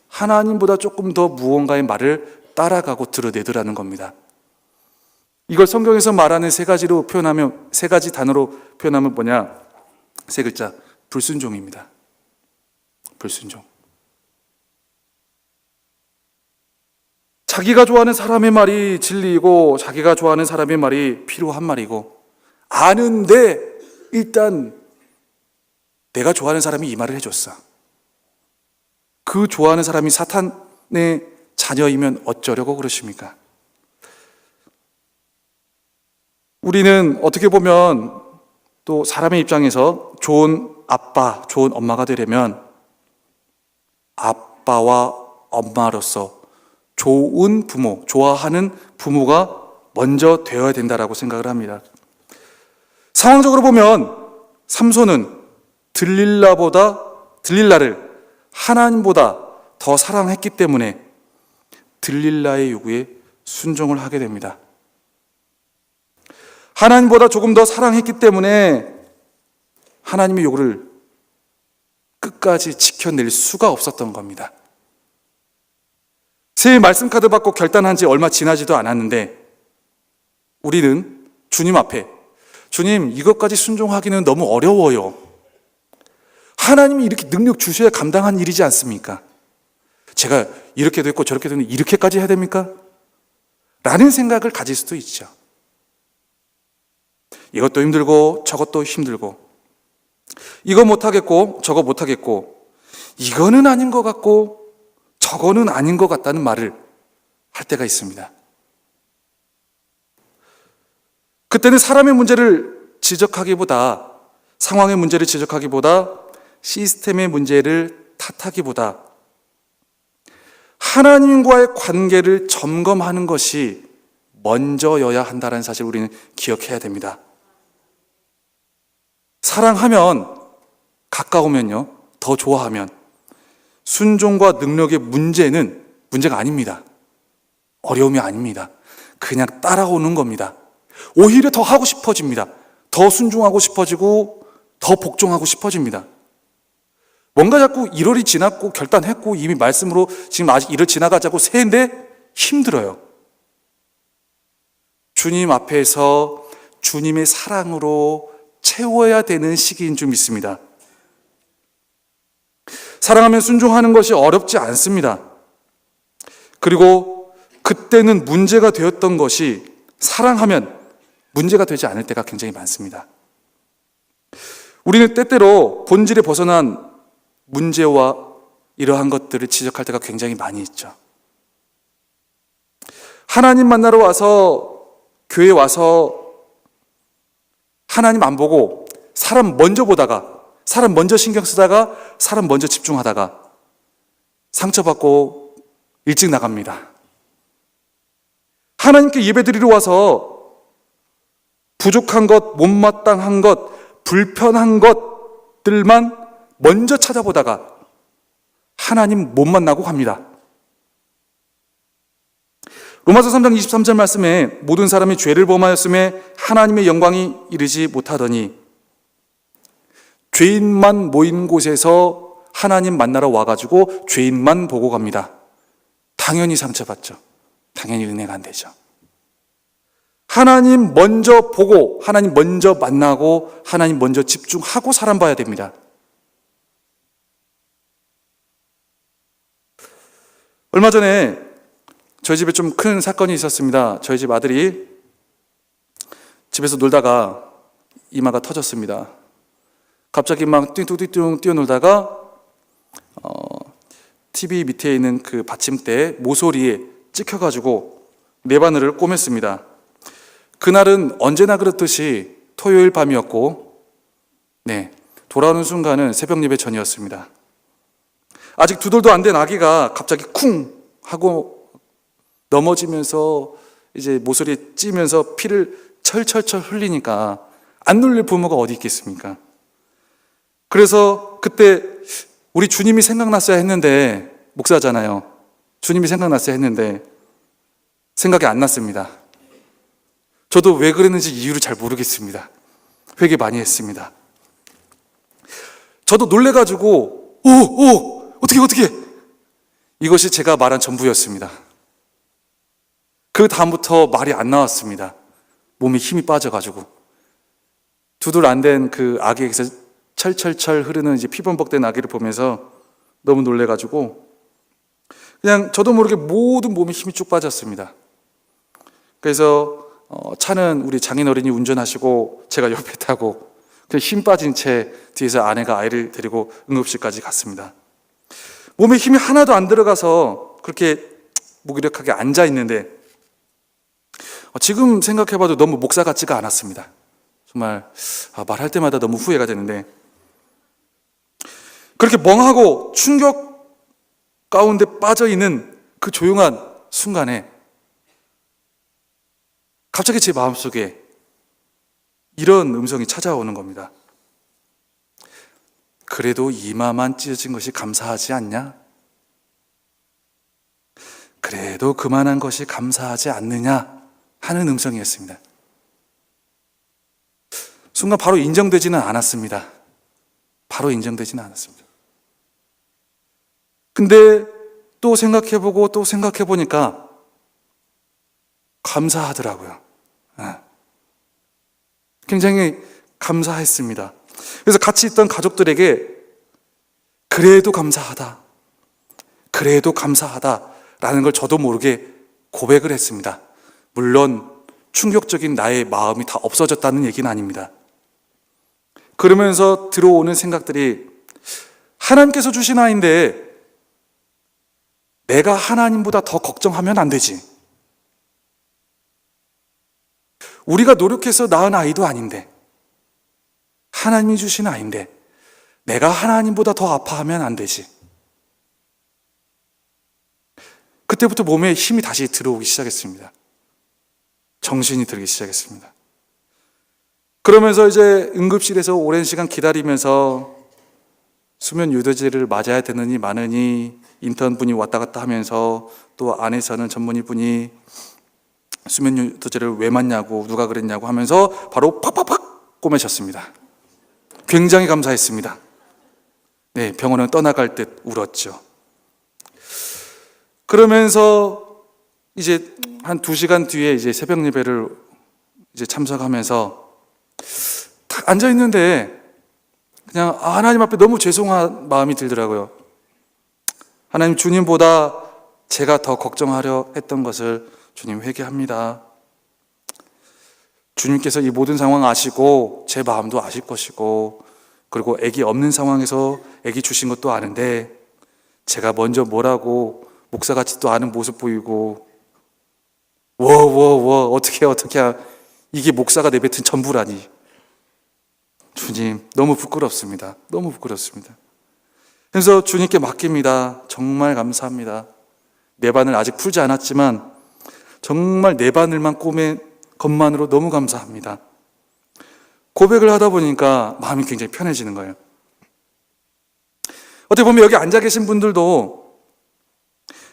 하나님보다 조금 더 무언가의 말을 따라가고 드러내더라는 겁니다. 이걸 성경에서 말하는 세 가지 단어로 표현하면 뭐냐? 세 글자, 불순종입니다. 불순종. 자기가 좋아하는 사람의 말이 진리이고 자기가 좋아하는 사람의 말이 필요한 말이고 아는데 일단 내가 좋아하는 사람이 이 말을 해줬어. 그 좋아하는 사람이 사탄의 자녀이면 어쩌려고 그러십니까? 우리는 어떻게 보면 또 사람의 입장에서 좋은 아빠, 좋은 엄마가 되려면 아빠와 엄마로서 좋은 부모, 좋아하는 부모가 먼저 되어야 된다라고 생각을 합니다. 상황적으로 보면 삼손은 들릴라를 하나님보다 더 사랑했기 때문에 들릴라의 요구에 순종을 하게 됩니다. 하나님보다 조금 더 사랑했기 때문에 하나님의 요구를 끝까지 지켜낼 수가 없었던 겁니다. 새 말씀 카드 받고 결단한 지 얼마 지나지도 않았는데 우리는 주님 앞에 주님 이것까지 순종하기는 너무 어려워요. 하나님이 이렇게 능력 주셔야 감당한 일이지 않습니까? 제가 이렇게도 했고 저렇게도 했는데 이렇게까지 해야 됩니까? 라는 생각을 가질 수도 있죠. 이것도 힘들고 저것도 힘들고 이거 못하겠고 저거 못하겠고 이거는 아닌 것 같고 저거는 아닌 것 같다는 말을 할 때가 있습니다. 그때는 사람의 문제를 지적하기보다 상황의 문제를 지적하기보다 시스템의 문제를 탓하기보다 하나님과의 관계를 점검하는 것이 먼저여야 한다는 사실을 우리는 기억해야 됩니다. 사랑하면, 가까우면요, 더 좋아하면 순종과 능력의 문제가 아닙니다. 어려움이 아닙니다. 그냥 따라오는 겁니다. 오히려 더 하고 싶어집니다. 더 순종하고 싶어지고 더 복종하고 싶어집니다. 뭔가 자꾸 1월이 지났고 결단했고 이미 말씀으로 지금 아직 1월 지나가자고 새인데 힘들어요. 주님 앞에서 주님의 사랑으로 채워야 되는 시기인 줄 믿습니다. 사랑하면 순종하는 것이 어렵지 않습니다. 그리고 그때는 문제가 되었던 것이 사랑하면 문제가 되지 않을 때가 굉장히 많습니다. 우리는 때때로 본질에 벗어난 문제와 이러한 것들을 지적할 때가 굉장히 많이 있죠. 하나님 만나러 와서 교회 와서 하나님 안 보고 사람 먼저 보다가 사람 먼저 신경 쓰다가 사람 먼저 집중하다가 상처받고 일찍 나갑니다. 하나님께 예배드리러 와서 부족한 것, 못마땅한 것, 불편한 것들만 먼저 찾아보다가 하나님 못 만나고 갑니다. 로마서 3장 23절 말씀에 모든 사람이 죄를 범하였음에 하나님의 영광이 이르지 못하더니, 죄인만 모인 곳에서 하나님 만나러 와가지고 죄인만 보고 갑니다. 당연히 상처받죠. 당연히 은혜가 안 되죠. 하나님 먼저 보고, 하나님 먼저 만나고, 하나님 먼저 집중하고 사람 봐야 됩니다. 얼마 전에 저희 집에 좀 큰 사건이 있었습니다. 저희 집 아들이 집에서 놀다가 이마가 터졌습니다. 갑자기 막 띵뚱띵뚱 뛰어놀다가 TV 밑에 있는 그 받침대 모서리에 찍혀가지고 네 바늘을 꿰맸습니다. 그날은 언제나 그렇듯이 토요일 밤이었고, 돌아오는 순간은 새벽 예배 전이었습니다. 아직 2돌도 안 된 아기가 갑자기 쿵 하고 넘어지면서 이제 모서리에 찌면서 피를 철철철 흘리니까 안 놀릴 부모가 어디 있겠습니까? 그래서 그때 우리 주님이 생각났어야 했는데, 목사잖아요. 주님이 생각났어야 했는데 생각이 안 났습니다. 저도 왜 그랬는지 이유를 잘 모르겠습니다. 회개 많이 했습니다. 저도 놀래가지고 어떻게 이것이 제가 말한 전부였습니다. 그 다음부터 말이 안 나왔습니다. 몸에 힘이 빠져가지고 2돌 안 된 그 아기에게서 철철철 흐르는 이제 피범벅된 아기를 보면서 너무 놀래가지고 그냥 저도 모르게 모든 몸에 힘이 쭉 빠졌습니다. 그래서 차는 우리 장인어른이 운전하시고 제가 옆에 타고 그냥 힘 빠진 채 뒤에서 아내가 아이를 데리고 응급실까지 갔습니다. 몸에 힘이 하나도 안 들어가서 그렇게 무기력하게 앉아 있는데 지금 생각해봐도 너무 목사 같지가 않았습니다. 정말 말할 때마다 너무 후회가 되는데, 그렇게 멍하고 충격 가운데 빠져있는 그 조용한 순간에 갑자기 제 마음속에 이런 음성이 찾아오는 겁니다. 그래도 이마만 찢어진 것이 감사하지 않냐? 그래도 그만한 것이 감사하지 않느냐? 하는 음성이었습니다. 순간 바로 인정되지는 않았습니다. 근데 또 생각해보니까 감사하더라고요. 굉장히 감사했습니다. 그래서 같이 있던 가족들에게 그래도 감사하다라는 걸 저도 모르게 고백을 했습니다. 물론 충격적인 나의 마음이 다 없어졌다는 얘기는 아닙니다. 그러면서 들어오는 생각들이, 하나님께서 주신 아이인데 내가 하나님보다 더 걱정하면 안 되지. 우리가 노력해서 낳은 아이도 아닌데, 하나님이 주신 아이인데 내가 하나님보다 더 아파하면 안 되지. 그때부터 몸에 힘이 다시 들어오기 시작했습니다. 정신이 들기 시작했습니다. 그러면서 이제 응급실에서 오랜 시간 기다리면서 수면 유도제를 맞아야 되느니 마느니 인턴분이 왔다 갔다 하면서 또 안에서는 전문의분이 수면 유도제를 왜 맞냐고, 누가 그랬냐고 하면서 바로 팍팍팍 꼬매셨습니다. 굉장히 감사했습니다. 병원은 떠나갈 듯 울었죠. 그러면서 이제 한 2시간 뒤에 이제 새벽 예배를 이제 참석하면서 딱 앉아 있는데 그냥 하나님 앞에 너무 죄송한 마음이 들더라고요. 하나님, 주님보다 제가 더 걱정하려 했던 것을 주님 회개합니다. 주님께서 이 모든 상황 아시고 제 마음도 아실 것이고, 그리고 아기 없는 상황에서 아기 주신 것도 아는데 제가 먼저 뭐라고 목사 같지도 않은 모습 보이고 어떻게 이게 목사가 내뱉은 전부라니. 주님, 너무 부끄럽습니다. 그래서 주님께 맡깁니다. 정말 감사합니다. 내 바늘 아직 풀지 않았지만 정말 내 바늘만 꼬맨 것만으로 너무 감사합니다. 고백을 하다 보니까 마음이 굉장히 편해지는 거예요. 어떻게 보면 여기 앉아 계신 분들도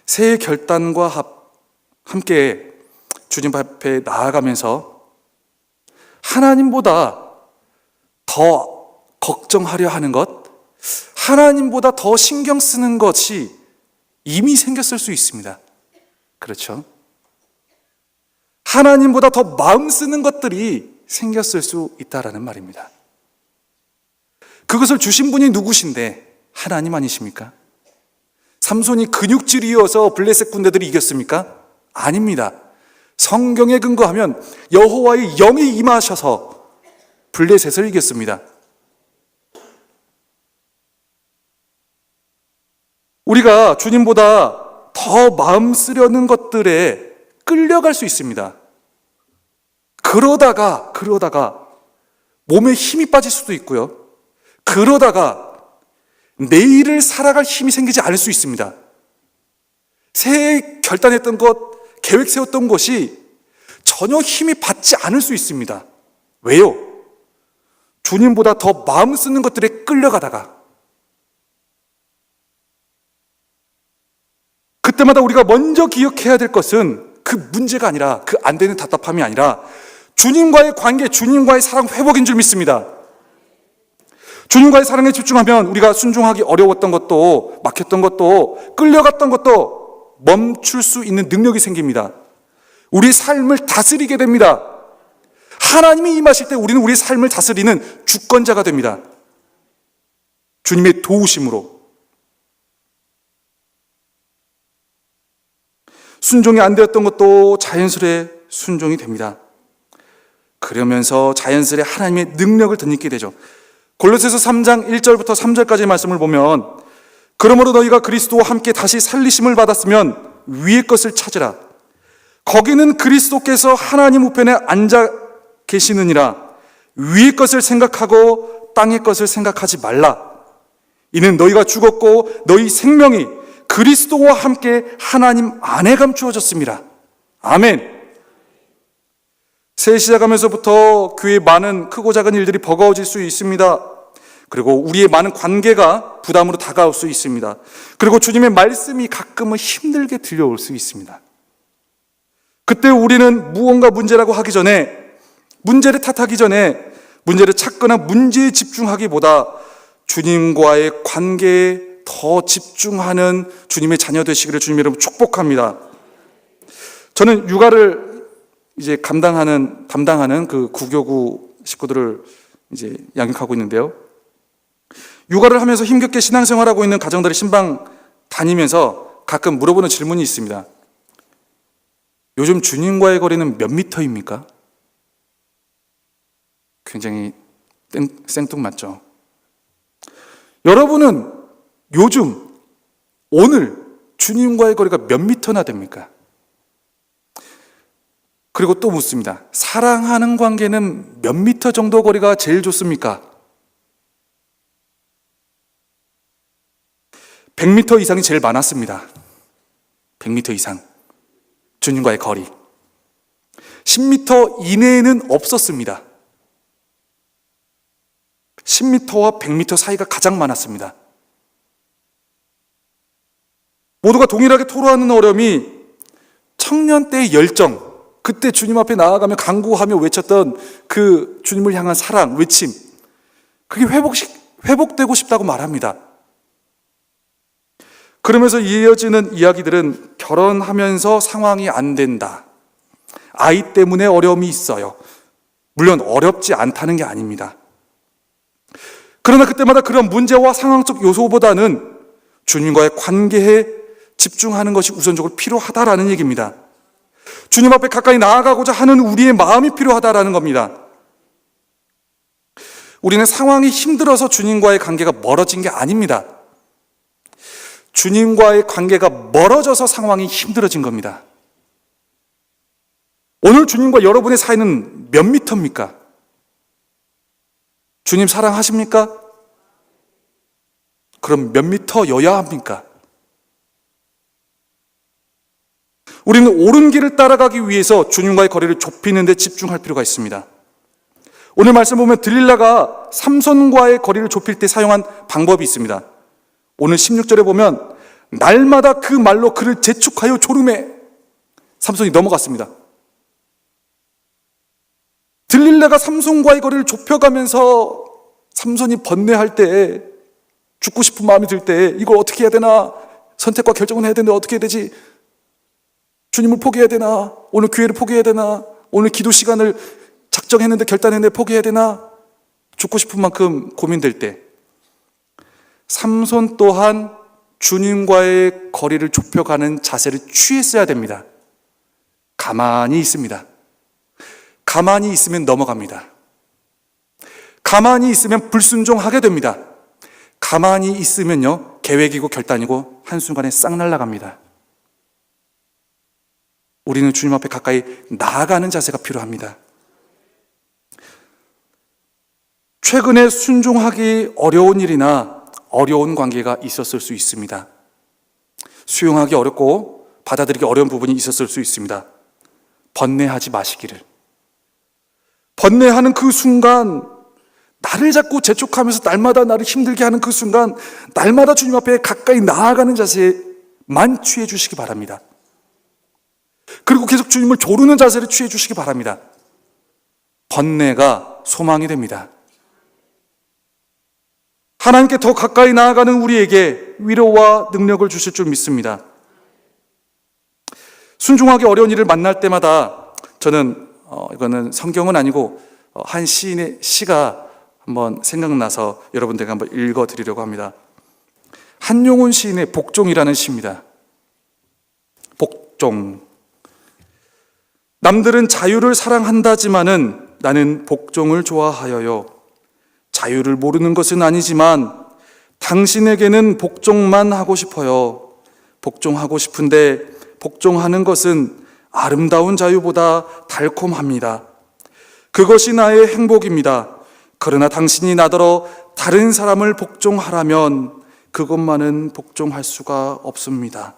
새해 결단과 함께 주님 앞에 나아가면서 하나님보다 더 걱정하려 하는 것, 하나님보다 더 신경 쓰는 것이 이미 생겼을 수 있습니다. 그렇죠? 하나님보다 더 마음 쓰는 것들이 생겼을 수 있다라는 말입니다. 그것을 주신 분이 누구신데 하나님 아니십니까? 삼손이 근육질이어서 블레셋 군대들이 이겼습니까? 아닙니다. 성경에 근거하면 여호와의 영이 임하셔서 블레셋을 이겼습니다. 우리가 주님보다 더 마음 쓰려는 것들에 끌려갈 수 있습니다. 그러다가 몸에 힘이 빠질 수도 있고요. 그러다가 내일을 살아갈 힘이 생기지 않을 수 있습니다. 새해 결단했던 것, 계획 세웠던 것이 전혀 힘이 받지 않을 수 있습니다. 왜요? 주님보다 더 마음 쓰는 것들에 끌려가다가 그때마다 우리가 먼저 기억해야 될 것은 그 문제가 아니라, 그 안 되는 답답함이 아니라 주님과의 관계, 주님과의 사랑 회복인 줄 믿습니다. 주님과의 사랑에 집중하면 우리가 순종하기 어려웠던 것도, 막혔던 것도, 끌려갔던 것도 멈출 수 있는 능력이 생깁니다. 우리 삶을 다스리게 됩니다. 하나님이 임하실 때 우리는 우리 삶을 다스리는 주권자가 됩니다. 주님의 도우심으로. 순종이 안 되었던 것도 자연스레 순종이 됩니다. 그러면서 자연스레 하나님의 능력을 덧입게 되죠. 골로새서 3장 1절부터 3절까지의 말씀을 보면, 그러므로 너희가 그리스도와 함께 다시 살리심을 받았으면 위의 것을 찾으라. 거기는 그리스도께서 하나님 우편에 앉아 계시느니라. 위의 것을 생각하고 땅의 것을 생각하지 말라. 이는 너희가 죽었고 너희 생명이 그리스도와 함께 하나님 안에 감추어졌습니다. 아멘. 새해 시작하면서부터 교회에 많은 크고 작은 일들이 버거워질 수 있습니다. 그리고 우리의 많은 관계가 부담으로 다가올 수 있습니다. 그리고 주님의 말씀이 가끔은 힘들게 들려올 수 있습니다. 그때 우리는 무언가 문제라고 하기 전에, 문제를 탓하기 전에 문제를 찾거나 문제에 집중하기보다 주님과의 관계에 더 집중하는 주님의 자녀 되시기를 주님 여러분 축복합니다. 저는 육아를 이제 담당하는 그 구교구 식구들을 이제 양육하고 있는데요. 육아를 하면서 힘겹게 신앙생활하고 있는 가정들의 신방 다니면서 가끔 물어보는 질문이 있습니다. 요즘 주님과의 거리는 몇 미터입니까? 굉장히 생뚱맞죠. 여러분은 요즘, 오늘 주님과의 거리가 몇 미터나 됩니까? 그리고 또 묻습니다. 사랑하는 관계는 몇 미터 정도 거리가 제일 좋습니까? 100미터 이상이 제일 많았습니다. 100미터 이상. 주님과의 거리. 10미터 이내에는 없었습니다. 10미터와 100미터 사이가 가장 많았습니다. 모두가 동일하게 토로하는 어려움이 청년 때의 열정, 그때 주님 앞에 나아가며 간구하며 외쳤던 그 주님을 향한 사랑, 외침, 그게 회복되고 싶다고 말합니다. 그러면서 이어지는 이야기들은 결혼하면서 상황이 안 된다. 아이 때문에 어려움이 있어요. 물론 어렵지 않다는 게 아닙니다. 그러나 그때마다 그런 문제와 상황적 요소보다는 주님과의 관계에 집중하는 것이 우선적으로 필요하다라는 얘기입니다. 주님 앞에 가까이 나아가고자 하는 우리의 마음이 필요하다라는 겁니다. 우리는 상황이 힘들어서 주님과의 관계가 멀어진 게 아닙니다. 주님과의 관계가 멀어져서 상황이 힘들어진 겁니다. 오늘 주님과 여러분의 사이는 몇 미터입니까? 주님 사랑하십니까? 그럼 몇 미터여야 합니까? 우리는 옳은 길을 따라가기 위해서 주님과의 거리를 좁히는 데 집중할 필요가 있습니다. 오늘 말씀 보면 들릴라가 삼손과의 거리를 좁힐 때 사용한 방법이 있습니다. 오늘 16절에 보면 날마다 그 말로 그를 재촉하여 조르매, 삼손이 넘어갔습니다. 들릴라가 삼손과의 거리를 좁혀가면서 삼손이 번뇌할 때, 죽고 싶은 마음이 들 때 이걸 어떻게 해야 되나, 선택과 결정은 해야 되는데 어떻게 해야 되지? 주님을 포기해야 되나? 오늘 교회를 포기해야 되나? 오늘 기도 시간을 작정했는데 결단했는데 포기해야 되나? 죽고 싶은 만큼 고민될 때 삼손 또한 주님과의 거리를 좁혀가는 자세를 취했어야 됩니다. 가만히 있습니다. 가만히 있으면 넘어갑니다. 가만히 있으면 불순종하게 됩니다. 가만히 있으면요, 계획이고 결단이고 한순간에 싹 날아갑니다. 우리는 주님 앞에 가까이 나아가는 자세가 필요합니다. 최근에 순종하기 어려운 일이나 어려운 관계가 있었을 수 있습니다. 수용하기 어렵고 받아들이기 어려운 부분이 있었을 수 있습니다. 번뇌하지 마시기를. 번뇌하는 그 순간, 나를 자꾸 재촉하면서 날마다 나를 힘들게 하는 그 순간, 날마다 주님 앞에 가까이 나아가는 자세만 취해 주시기 바랍니다. 그리고 계속 주님을 조르는 자세를 취해 주시기 바랍니다. 번뇌가 소망이 됩니다. 하나님께 더 가까이 나아가는 우리에게 위로와 능력을 주실 줄 믿습니다. 순종하기 어려운 일을 만날 때마다 저는 이거는 성경은 아니고 한 시인의 시가 한번 생각나서 여러분들에게 한번 읽어드리려고 합니다. 한용운 시인의 복종이라는 시입니다. 복종. 남들은 자유를 사랑한다지만은 나는 복종을 좋아하여요. 자유를 모르는 것은 아니지만 당신에게는 복종만 하고 싶어요. 복종하고 싶은데 복종하는 것은 아름다운 자유보다 달콤합니다. 그것이 나의 행복입니다. 그러나 당신이 나더러 다른 사람을 복종하라면 그것만은 복종할 수가 없습니다.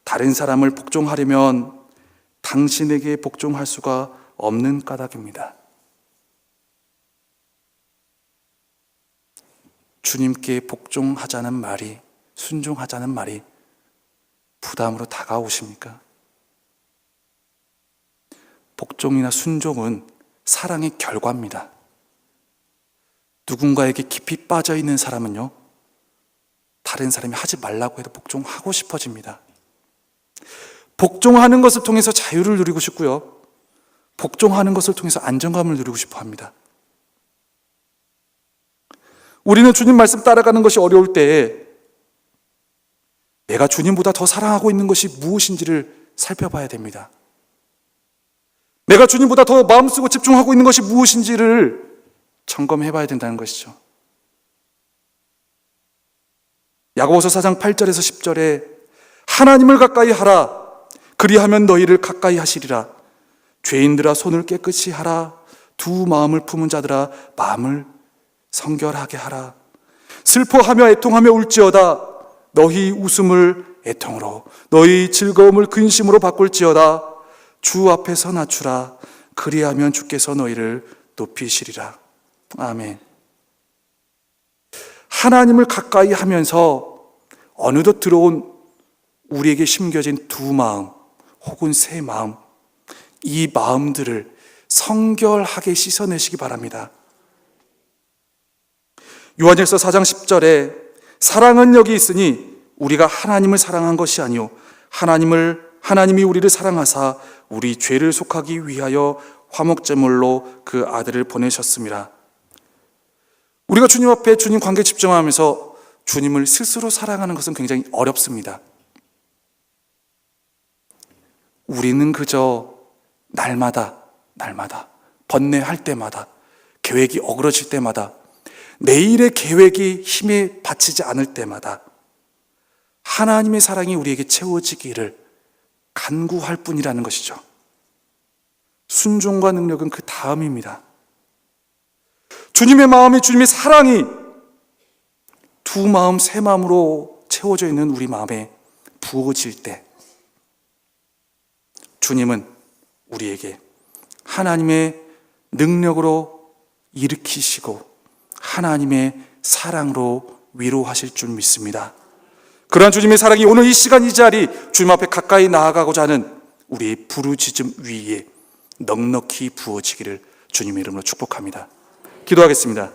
다른 사람을 복종하려면 당신에게 복종할 수가 없는 까닭입니다. 주님께 복종하자는 말이, 순종하자는 말이 부담으로 다가오십니까? 복종이나 순종은 사랑의 결과입니다. 누군가에게 깊이 빠져 있는 사람은요, 다른 사람이 하지 말라고 해도 복종하고 싶어집니다. 복종하는 것을 통해서 자유를 누리고 싶고요, 복종하는 것을 통해서 안정감을 누리고 싶어 합니다. 우리는 주님 말씀 따라가는 것이 어려울 때에 내가 주님보다 더 사랑하고 있는 것이 무엇인지를 살펴봐야 됩니다. 내가 주님보다 더 마음 쓰고 집중하고 있는 것이 무엇인지를 점검해 봐야 된다는 것이죠. 야고보서 4장 8절에서 10절에 하나님을 가까이 하라. 그리하면 너희를 가까이 하시리라. 죄인들아 손을 깨끗이 하라. 두 마음을 품은 자들아 마음을 성결하게 하라. 슬퍼하며 애통하며 울지어다. 너희 웃음을 애통으로, 너희 즐거움을 근심으로 바꿀지어다. 주 앞에서 낮추라. 그리하면 주께서 너희를 높이시리라. 아멘. 하나님을 가까이 하면서 어느덧 들어온 우리에게 심겨진 두 마음 혹은 세 마음, 이 마음들을 성결하게 씻어내시기 바랍니다. 요한일서 4장 10절에 사랑은 여기 있으니 우리가 하나님을 사랑한 것이 아니요 하나님이 우리를 사랑하사 우리 죄를 속하기 위하여 화목제물로 그 아들을 보내셨습니다. 우리가 주님 앞에 주님 관계에 집중하면서 주님을 스스로 사랑하는 것은 굉장히 어렵습니다. 우리는 그저 날마다 번뇌할 때마다, 계획이 어그러질 때마다, 내일의 계획이 힘에 받치지 않을 때마다 하나님의 사랑이 우리에게 채워지기를 간구할 뿐이라는 것이죠. 순종과 능력은 그 다음입니다. 주님의 마음이, 주님의 사랑이 두 마음, 세 마음으로 채워져 있는 우리 마음에 부어질 때 주님은 우리에게 하나님의 능력으로 일으키시고 하나님의 사랑으로 위로하실 줄 믿습니다. 그러한 주님의 사랑이 오늘 이 시간 이 자리 주님 앞에 가까이 나아가고자 하는 우리의 부르짖음 위에 넉넉히 부어지기를 주님의 이름으로 축복합니다. 기도하겠습니다.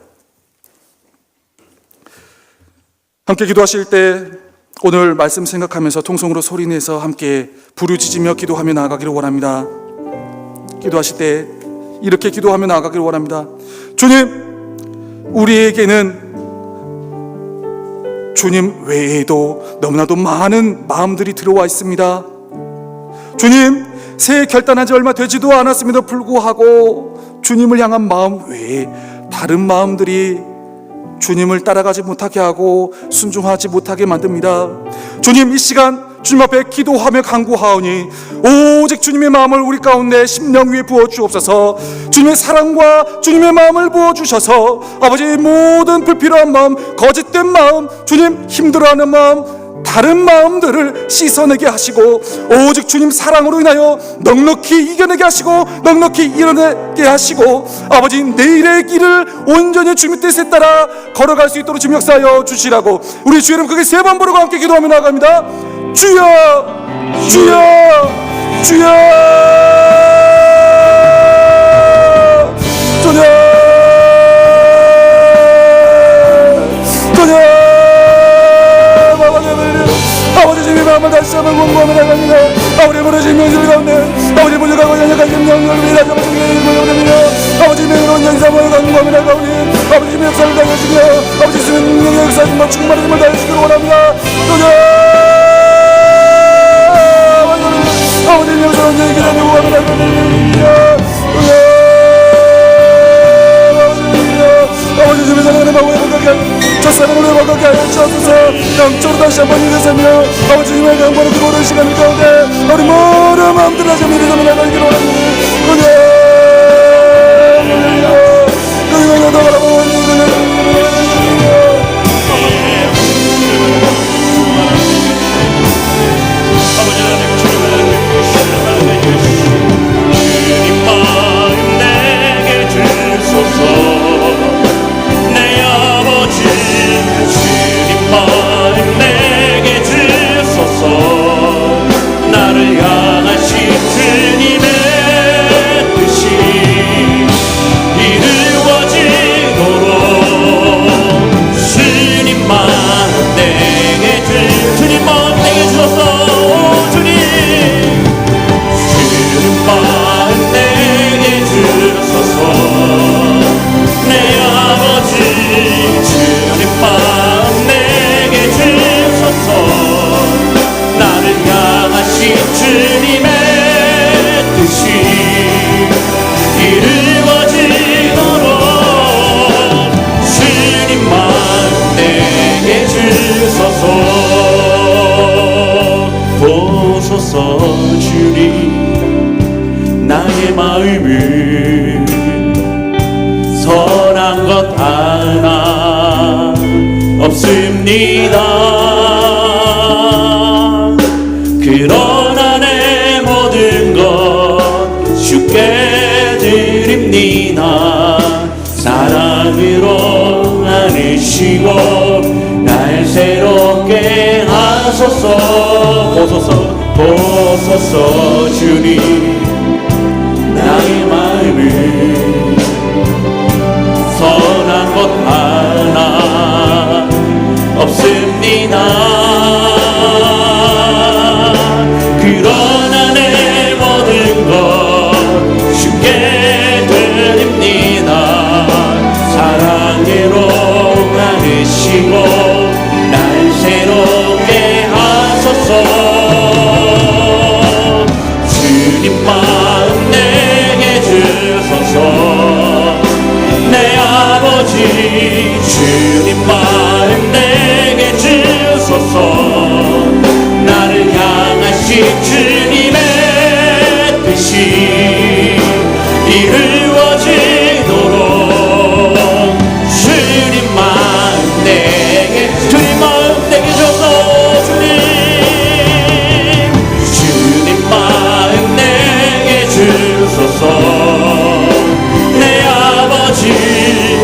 함께 기도하실 때 오늘 말씀 생각하면서 통성으로 소리내서 함께 부르짖으며 기도하며 나아가기를 원합니다. 기도하실 때 이렇게 기도하며 나아가기를 원합니다. 주님, 우리에게는 주님 외에도 너무나도 많은 마음들이 들어와 있습니다. 주님, 새해 결단한 지 얼마 되지도 않았음에도 불구하고 주님을 향한 마음 외에 다른 마음들이 주님을 따라가지 못하게 하고 순종하지 못하게 만듭니다. 주님, 이 시간 주님 앞에 기도하며 간구하오니 오직 주님의 마음을 우리 가운데 심령 위에 부어주옵소서. 주님의 사랑과 주님의 마음을 부어주셔서 아버지 모든 불필요한 마음, 거짓된 마음, 주님 힘들어하는 마음, 다른 마음들을 씻어내게 하시고 오직 주님 사랑으로 인하여 넉넉히 이겨내게 하시고 넉넉히 이뤄내게 하시고 아버지 내일의 길을 온전히 주님 뜻에 따라 걸어갈 수 있도록 주님 역사하여 주시라고 우리 주 이름 크게 3번 부르고 함께 기도하며 나아갑니다. 주여, 주여, 주여, 주여, 주여. 아버지 주님의 마음을 다시 한번 공부하며 나갑니다. 아버지 무너진 명절 가운데 아버지 부족하고 연약한 심령을 위해 다시 한번 주님의 아버지 명으로 연사모여 간구하며 나가오니 아버지 주님의 역사를 다해주시며 아버지 주님의 능력의 역사 정말 충만한 힘을 다해주시기를 원합니다. 아버지 명절 언제의 기도를 구하며 나갑니다. 아버지 주님의 사랑하는 마음을 회복하게 첫사랑을 회복하게 하여 주옵소서. 영적으로 다시 한번 일어서며 아버지 주님의 영광을 들어오는 시간 가운데 우리 모든 마음들 다시 한번 일어서며 나가기를 원합니다. 그녀 더 바라보니 주님 마음 내게 주소서. 주님 마음 내게 주소서. 나를 향하신 주님의 뜻이 이루어지도록 주님 마음 내게 주님 마음 내게 주소서. 주님 마음 내게 주소서. 내 아버지 주님 마음 내게 주소서. 나를 향하신 주님의 뜻이 이루어지도록 주님 마음 내게 주소서. 보소서. 주님 나의 마음을 선한 것 하나 없습니다. 그러나 내 모든 것 주께 드립니다. 사랑으로 안으시고 날 새롭게 하소서. 보소서 주님 나의 마음을 선한 것 하나 없습니다. 그러나 내 모든 것 주께 드립니다. 사랑으로 안으시고 날 새롭게 하소서. 주님 마음 내게 주소서. 내 아버지 주님 마음 내게 주소서. 나를 향하신 주님의 뜻이 이루어지도록 주님 마음 내게 주소서. 주님 마음 내게 주소서. 내 아버지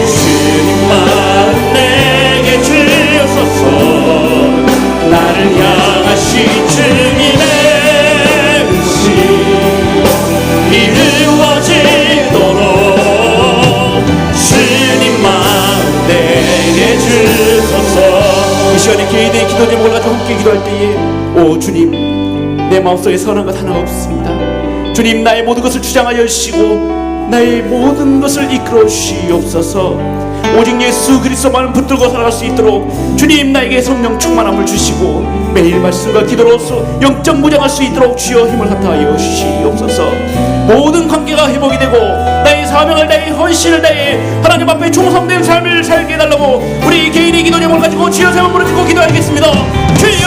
주님 마음 내게 주소서. 나를 향하신 주님의 뜻이 시간에 개인의 기도 제목을 가지고 함께 기도할 때에 오 주님, 내 마음속에 선한 것 하나 없습니다. 주님, 나의 모든 것을 주장하여 주시고 나의 모든 것을 이끌어 주시옵소서. 오직 예수 그리스도만 붙들고 살아갈 수 있도록 주님, 나에게 성령 충만함을 주시고 매일 말씀과 기도로서 영적 무장할 수 있도록 주여 힘을 허락하여 주시옵소서. 모든 관계가 회복이 되고 나의 사명을 다해 헌신을 다해 하나님 앞에 충성된 삶을 살게 해달라고 우리 개인의 기도 제목을 가지고 주여 세 번 부르짖고 기도하겠습니다. 주여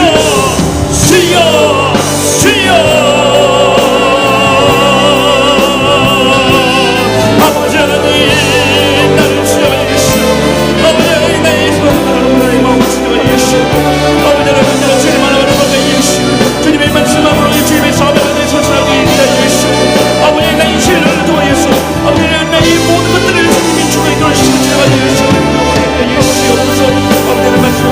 주여 주여. 아버지 하나님, 나를 주여 주시오. 아버지 하나님, 나의 소원을 나의 마음을 주여 주시오. 아버지 하나님, 내가 주님 하나님을 받게 주시오. 주님의 말씀으로 주님의 사명을 선출하게 해 주시오. 아버지, 나의 신뢰를 도와주시오. 아버지, 나의 모든 것들을 주님이 주가 이끌어 주시고 지나가게 해주시오. 주옵소서. 아버지의 말씀을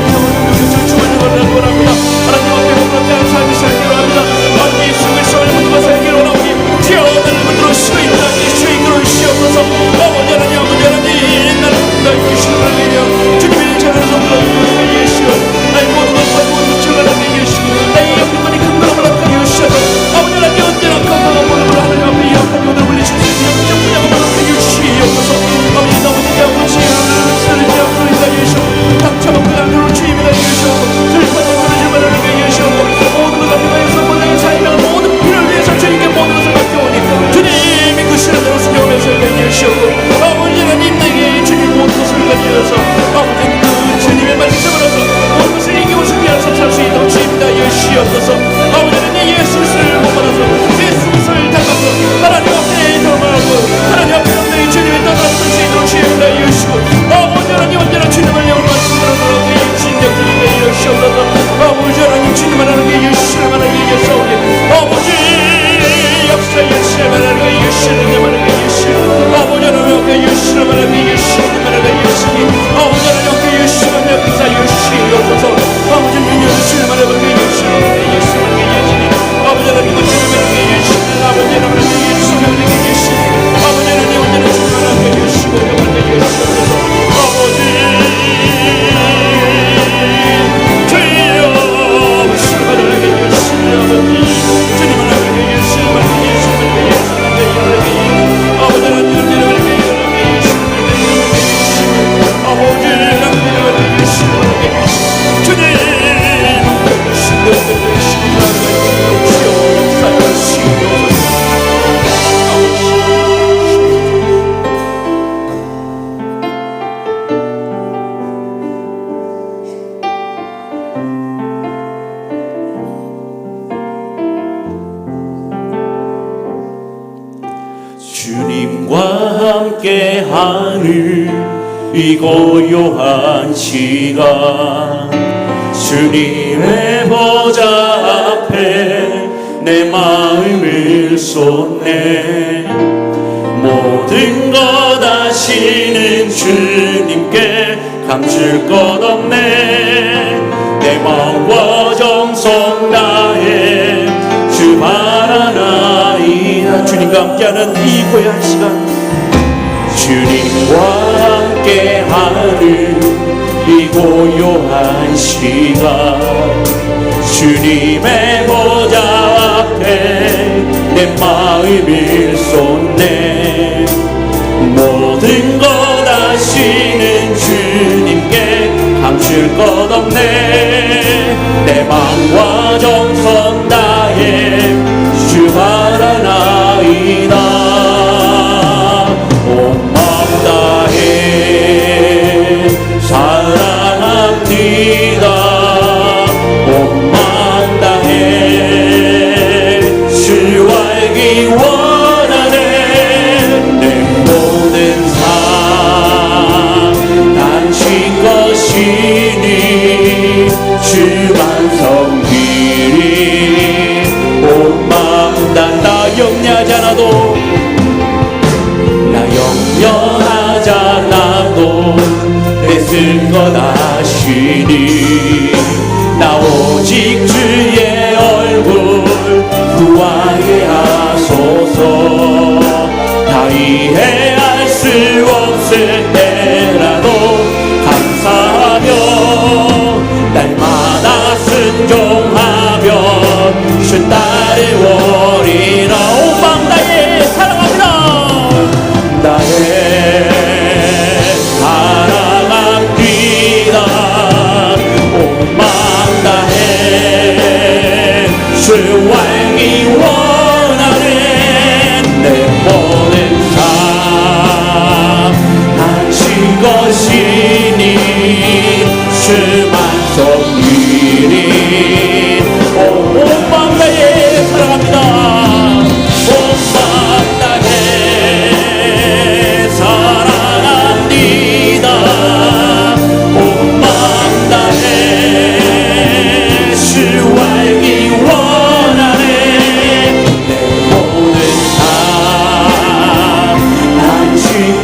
주님을 주관하고 원합니다. 하나님 앞에 그렇게 하는 삶이 살기로 합니다. 아버지, 예수 그리스도를 붙들어 살기로 원하오니 주여 나를 붙들어 주시고 있다 주여 이끌어 주시옵소서. 아버지 하나님, 아버지 하나님, 나를 붙들어 주시는 하나님이여 주님의 자를 성도로 이끌어 주시오. 나의 모든 것과 모든 것을 하나님 주시고 나의 영혼이 큰 걸음을 하게 주셔서 아버지 하나님, 언제나 건강한 모습으로 하나님 앞에 이 약한 요들을 물리칠 수 있는 영적 분야가 하게 주시옵소서. 아버지, 너무나 아버지 하나님을 되어 그러니까 주시오. 당차먹고 양도를 주임이라 주시오. 슬퍼도 그러지만 하게 주시오. 모든 것 앞에서 모든 삶의 모든 필요를 위해서 주님께 모든 것을 맡겨오니 주님이 그 시간으로 수경하면서 하게 주시옵고 아버지 하나님, 내게 주님 모든 것을 가지셔서 아버지 그 주님의 말씀으로서 모든 것을 이기고 승리하면서 살 수 있도록 주입니다 주시옵소서. 아버지 하나님, 예수를 못 받아서 예수를 닮아서 하나님 앞에 넘어가고 하나님 앞에 없는 주님의 떠나서 수 있도록 주입니다 주시고 아버지 하나님, 언제나 주님을 영원 말씀으로 돌아오게 진정드리게 주시옵소서. 아버지 하나님, 주님 하나님께 주시는 하나님께 주시오니 아버지 역사에 주시는 하나님께 주시는 하나님께 주시오. 아버지 하나님께 주시는 하나님께 주시는 하나님께 주시니 아버지 하나님께 주시는 역사 주시옵소서. 아버지 능력 주시는 하나님께 주시는 하나님께 주시니 아버지 하나님께 주시는 주시는 아버지 하나님께 주시는 하나님께 주시니 아버지 하나님, 언제나 주님 하나님께 주시고 영원하게 주시옵소서. 아버지 주님과 함께하는 이 고요한 시간, 주님의 보좌 앞에 내 마음을 쏟네. 모든 것 아시는 주님께 감출 것 없네. 내 마음과 정성 다해 주 바라나이다. 주님과 함께하는 이 고요한 시간, 주님과 함께하는 이 고요한 시간, 주님의 보좌 앞에 내 마음을 쏟네. 모든 것 아시는 주님께 감출 것 없네. 내 마음과 정성 다해 주 바라나이다. 온 마음 다해 사랑합니다. 온 마음 다해 주 알기 원하네. 내 모든 삶 당신 것이니 주만 섬기리. 온 마음 다 나 염려하지 않아도, 나 염려하지 않아도 내 쓸 것 아시니. 나 오직 주의 얼굴 구하게 하소서. 다 이해할 수 없을 때라도 감사하며 날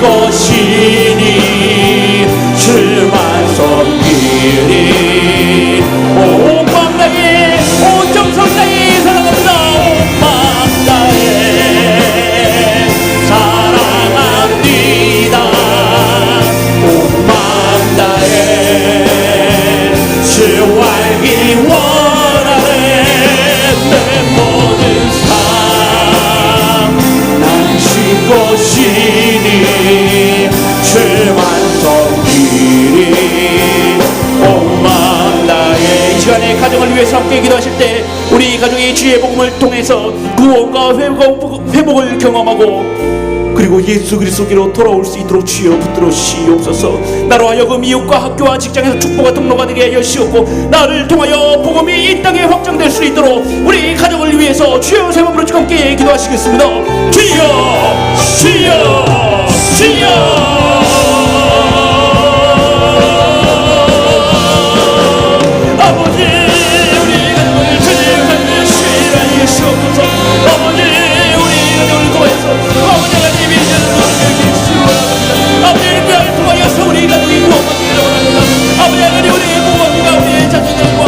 것이니 주만 섬기리 온 맘 다해 온 정성 다해 사랑합니다 온 맘 다해 사랑합니다 온 맘 다해 주 알기 원하네 내 모든 삶 난 주 것이니 주만 섬기리 온 맘 다해 이 시간에 가정을 위해서 함께 기도하실 때 우리 가족이 주의 복음을 통해서 구원과 회복을 경험하고 그리고 예수 그리스도께로 돌아올 수 있도록 주여 붙들어 주시옵소서. 나로 하여금 이웃과 학교와 직장에서 축복과 통로가 되게 하여 주시옵고 나를 통하여 복음이 이 땅에 확장될 수 있도록 우리 가정을 위해서 주여 세 번으로 함께 기도하시겠습니다. 주여 주여 주여 아버지 우리 가정을 주님 살리시라 예수옵소서. 아버지 우리 가정을 통해서 아버지 하나님이 아버지 우리를 통하여서 우리 가족이 구원받기를 원합니다. 아버지 하나님 우리 부모님과 우리의 자녀들과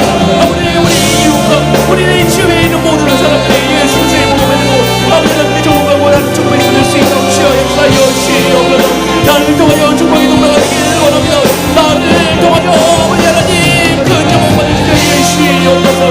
아버지 우리 이웃과 우리의 지역에 있는 모든 사람들이 예수의 복음을 듣고 아버지 하나님의 좋은 강원한 축복이 받을 수 있도록 주여 역사하여 주시옵소서. 나를 통하여 축복이 동락하기를 원합니다. 나를 통하여 아버지 하나님 그 영광 받을 수 있도록 주시옵소서.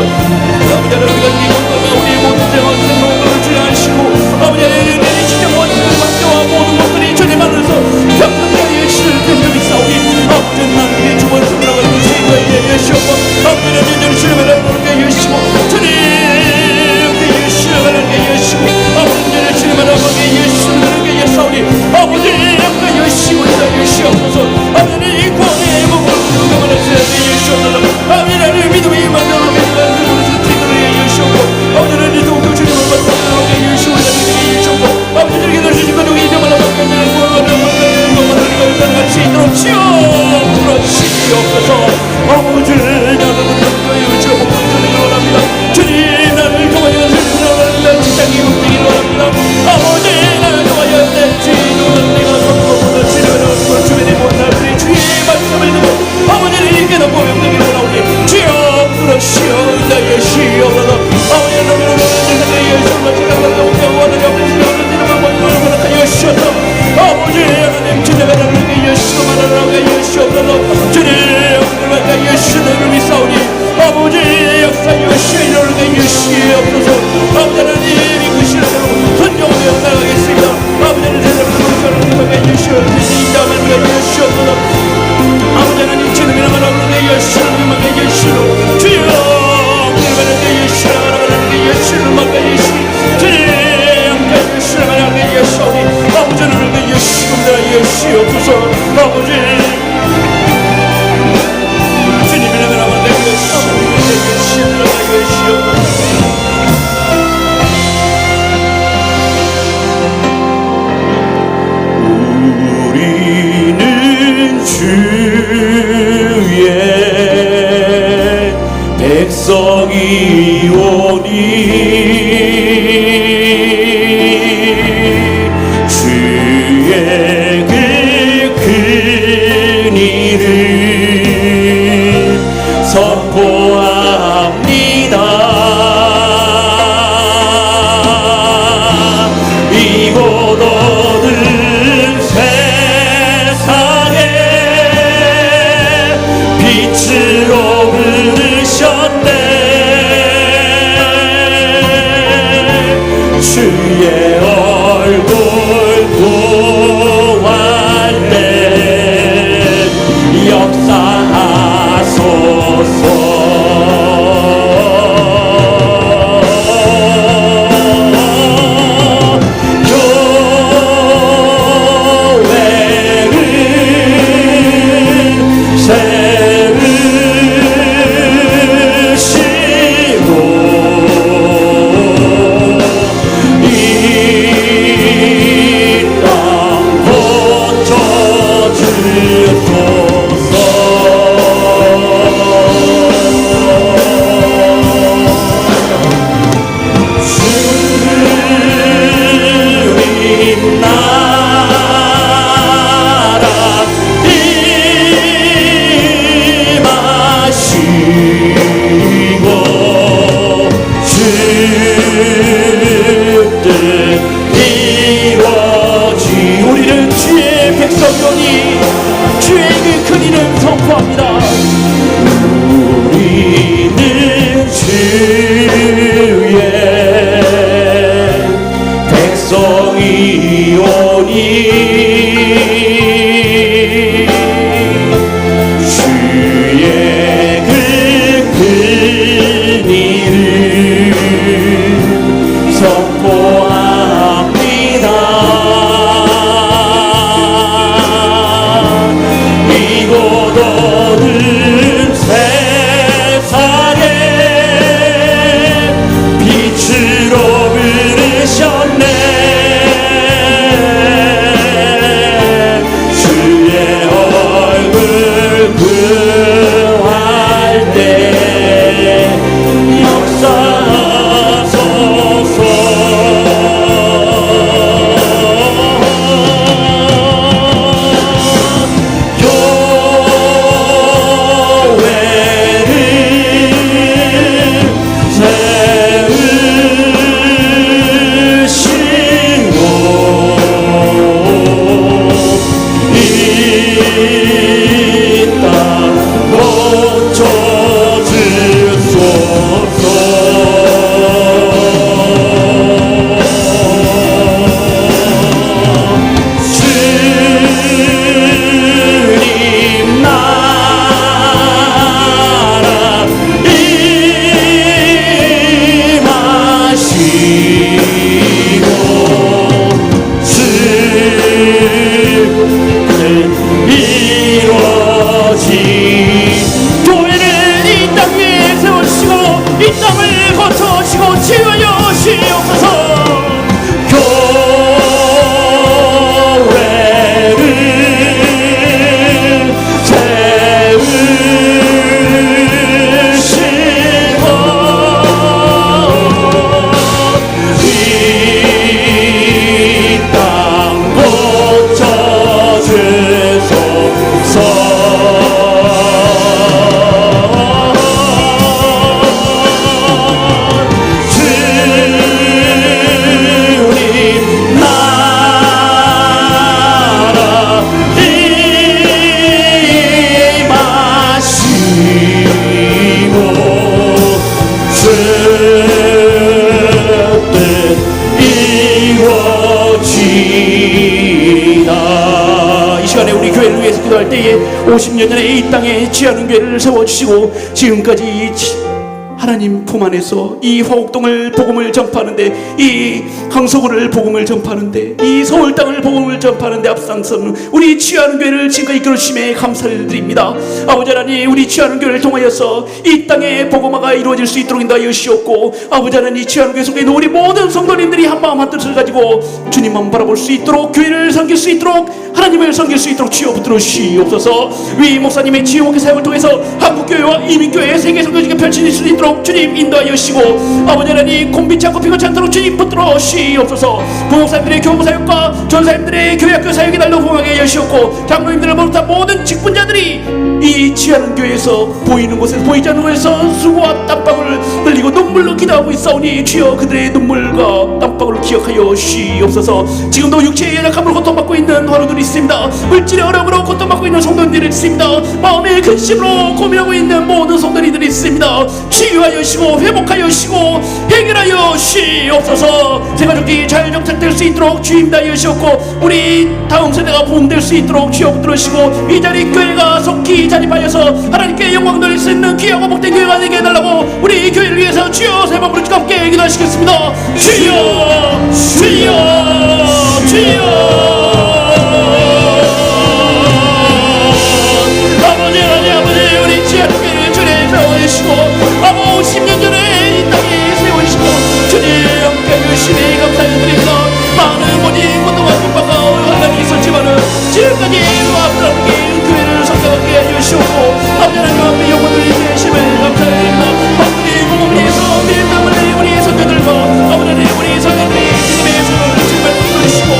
아버지 하나님 우리가 이 건강과 우리 모든 생활을 주시하시고 아버지 하나님 내 지정과 학교와 모든 것들이 주님 안에서 평등하게 예수를 대표히 싸우니 아버지 하나님의 주권 승리하는 세계에 예수옵고 아버지 하나님 주님의 하나님께 예수고 주님 예수님께 예수고 아버지 주님의 하나님께 예수님께 예수오니 아버지 하나님께 예수고 예수옵소서. 아버지 이 구원의 복음을 경험하는 세상에 예수옵소서. 아버지 하나님 믿음이 만나는 예수옵고 아버지 하나님 더욱더 주님을 만나는 예수옵고 예수옵고 아버지 주님께 주신 가족이 되말라 바뀌는 구원을 같이 있도록 주여 불러주시옵소서. 아버지 나는 그의 주여 복음을 원합니다. 주님 나를 통하여 주님을 직장이 흑되기를 원합니다. 아버지 나를 통하여 내 지도는 내가 선거보다 지려는 주변의 모든 사람들이 주의 말씀을 듣고 아버지를 깨닫고 명되기를 원하오니 주여 불러주시옵소서. 예수옵소서. 아버지 나를 세상에 예수를 지나가는 원하는 아버지를 원하여 주셔서 아버지 하나님 주님의 하나님께 예수만 하나님께 예수옵소서. 주님 하나님께 예수를 믿사오니 아버지 역사여 주시옵소서. 예수옵소서. 아버지 하나님 이끄시는 대로 선정하여 나가겠습니다. 아버지 하나님 하나님께 예수옵소서. 예수옵소서. 아버지 하나님 주님의 하나님께 예수님께 예수로 주여 하나님께 예수를 하나님께 예수를 막아 예수 주님 예수를 하나님께 예수오니 아버지 하나님께 예수입니다. 예수옵소서. 아버지 주님의 하나님께 예수입니다. 예수옵소서. 우리는 주의 백성이오니 주의 그 큰 일을 선포합니다. 이곳 어두운 세상에 빛으로 부르셨네. 기도하리오니 주의 그 큰 일을 선포합니다. 이곳 어두운 세상에 빛으로 부르셨네. 주의 얼굴 구할 때 역사하소서. 이 시간에 우리 교회를 위해서 기도할 때에 50년 전에 이 땅에 취하는 교회를 세워주시고 지금까지 하나님 품 안에서 이 화곡동을 복음을 전파하는데, 이 강서구를 복음을 전파하는데, 이 서울 땅을 복음을 전파하는데 앞장서는 우리 취하는 교회를 지금까지 이끌어 주심에 감사를 드립니다. 아버지 하나님, 우리 취하는 교회를 통하여서 이 땅에 복음화가 이루어질 수 있도록 인도하시옵고, 아버지 하나님, 이 취하는 교회 속에 있는 우리 모든 성도님들이 한마음 한뜻을 가지고 주님만 바라볼 수 있도록, 교회를 섬길 수 있도록, 하나님을 섬길 수 있도록 주여 붙들어 주시옵소서. 위 목사님의 지혜롭게 사역을 통해서 한국교회와 이민교회 세계 선교지가 펼쳐질 수 있도록 주님 인도하여 주시고, 아버지 하나님, 곤비치 않고 피곤치 않도록 주님 붙들어 주시옵소서. 부목사님들의 교부 사역과 전사님들의 교회학교 사역이 날로 봉하게 여시옵고, 장로님들을 비롯한 모든 직분자들이 이 취하는 교회에서 보이는 곳에서 보이지 않는 곳에서 수고와 땀방울을 흘리고 눈물로 기도하고 있사오니 주여 그들의 눈물과 땀방울을 기억하여 주시옵소서. 지금도 육체의 연약함으로 고통받고 있는 하루들이 있습니다. 물질의 어려움으로 고통받고 있는 성도님들이 있습니다. 마음의 근심으로 고민하고 있는 모든 성도님들이 있습니다. 치유하여 주시고 회복하여 주시고 해결하여 주시옵소서. 생활조기 잘 정착될 수 있도록 주님 다하여 주시옵고, 우리 다음 세대가 보험될 수 있도록 주여 붙들어주시고, 이 자리 교회가 속히 자립하여서 하나님께 영광 돌릴 수 있는 귀하고 복된 교회가 되게 해달라고 우리 교회를 위해서 주여 세 번 부르짖고 함께 기도하시겠습니다. 주여 주여 주여. 아버지 하나님, 아버지 우리 지하는 교회를 주님 세워주시고, 아버 50년 전에 이 땅에 세우시고 주님 함께 열심히 감사드립니다. 많은 모든 고통과 핍박과 환난이 있었지만은 지금까지 앞으로 교회를 성장하게 해주시옵고, 아버지 하나님 앞에 영혼을 되심을 감사드립니다. 아버지 복음을 위해서 내 때문에 우리 성도들과 아버지 하나님 우리 성도들이 주님의 손을 정말 붙들으시고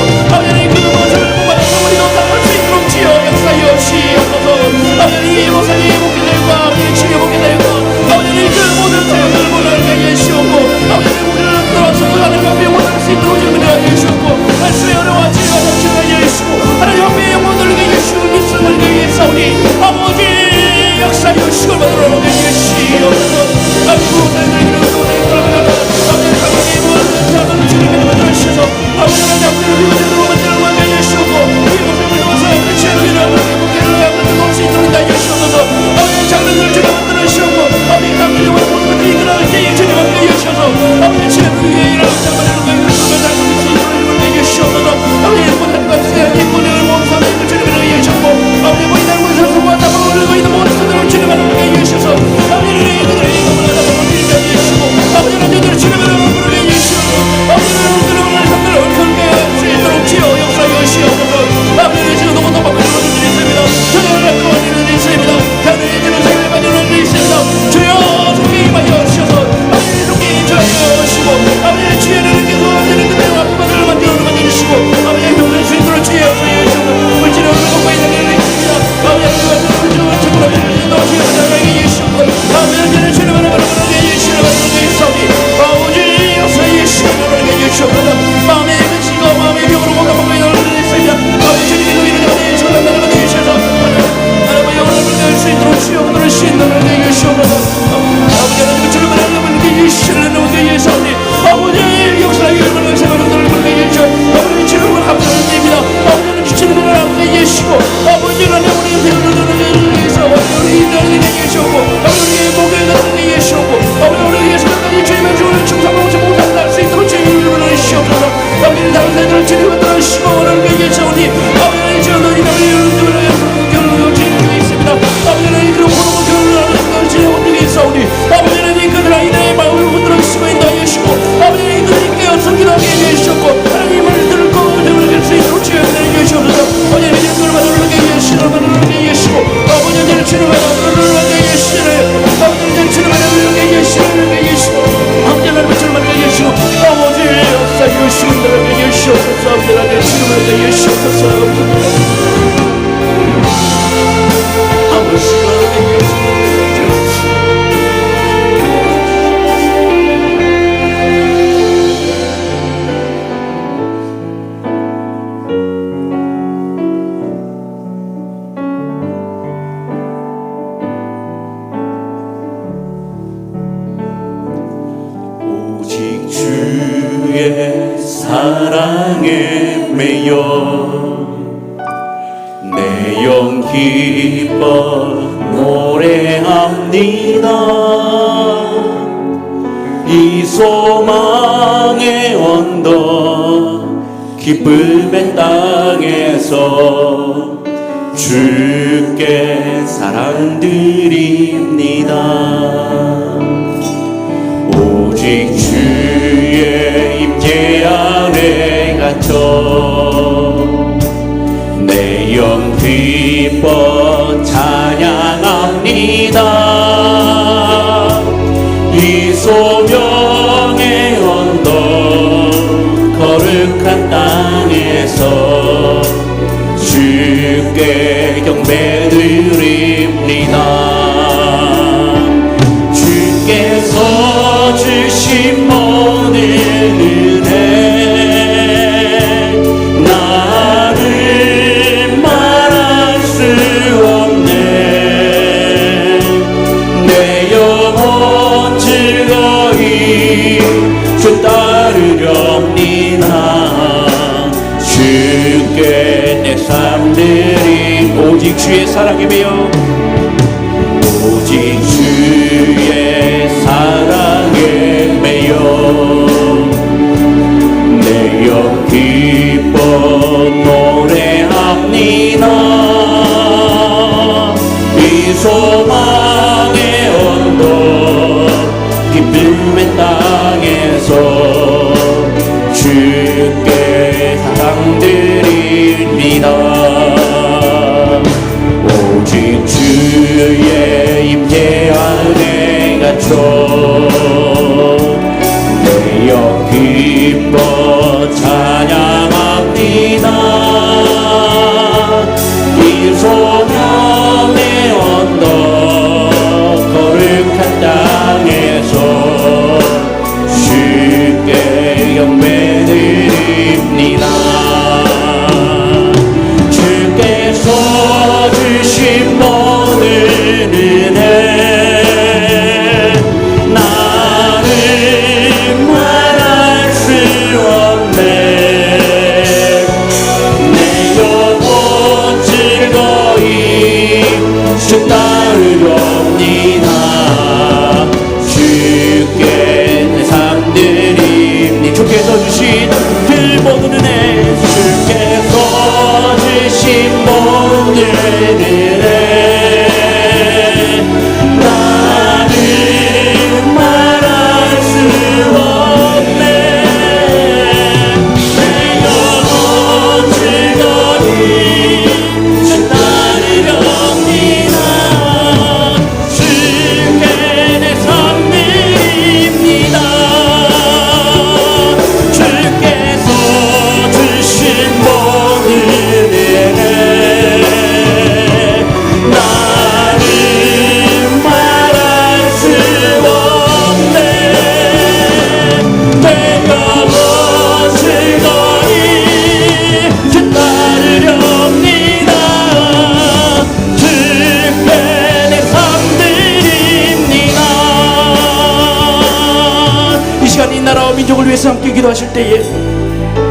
가운데 주님을 되게 주옵소서. 한 번씩 되게 주옵소서. 오직 주의 사랑에 매여 내 영 기뻐 노래합니다. 이 소망의 언덕 기쁨의 땅에서 주께 사랑 드립니다. 오직 주의 임재 안에 갇혀 내 영 기뻐 찬양합니다. 이 소명의 언덕 거룩한 땅에서 주께 경배드립니다. 주께서 주신 모든 은혜 나를 말할 수 없네. 내 영혼 즐거이 주 따르렵니다. 주께 내 삶 드림 오직 주의 사랑에 매여 오직 주의 사랑에 매여 내 영 기뻐 노래합니다. 이 소망의 언덕 기쁨의 땅에서 주께 사랑 드립니다. 오직 주의 임재 안에 갇혀 내 영 기뻐 찬양합니다. 이 소명의 언덕 거룩한 땅에서 주께 경배드립니다. 주께서 주신 모든 은혜 나를 말할 수 없네. 내 영혼 즐거이 주 따르렵니다. 주께 내 삶 드립니다. 주께서 주신 그 모든 은혜 주께서 주신 모든 은혜 나를 말할 수 없네. 내 영혼 즐거이 주 따르렵니다. 주께 내 삶 드립니다. 주께서 주신 모든 은혜 나를 말할 수 없네. 내 영혼 즐거이 주 따르렵니다. 주께 내 삶 드립니다. 이 시간 이 나라와 민족을 위해서 함께 기도하실 때에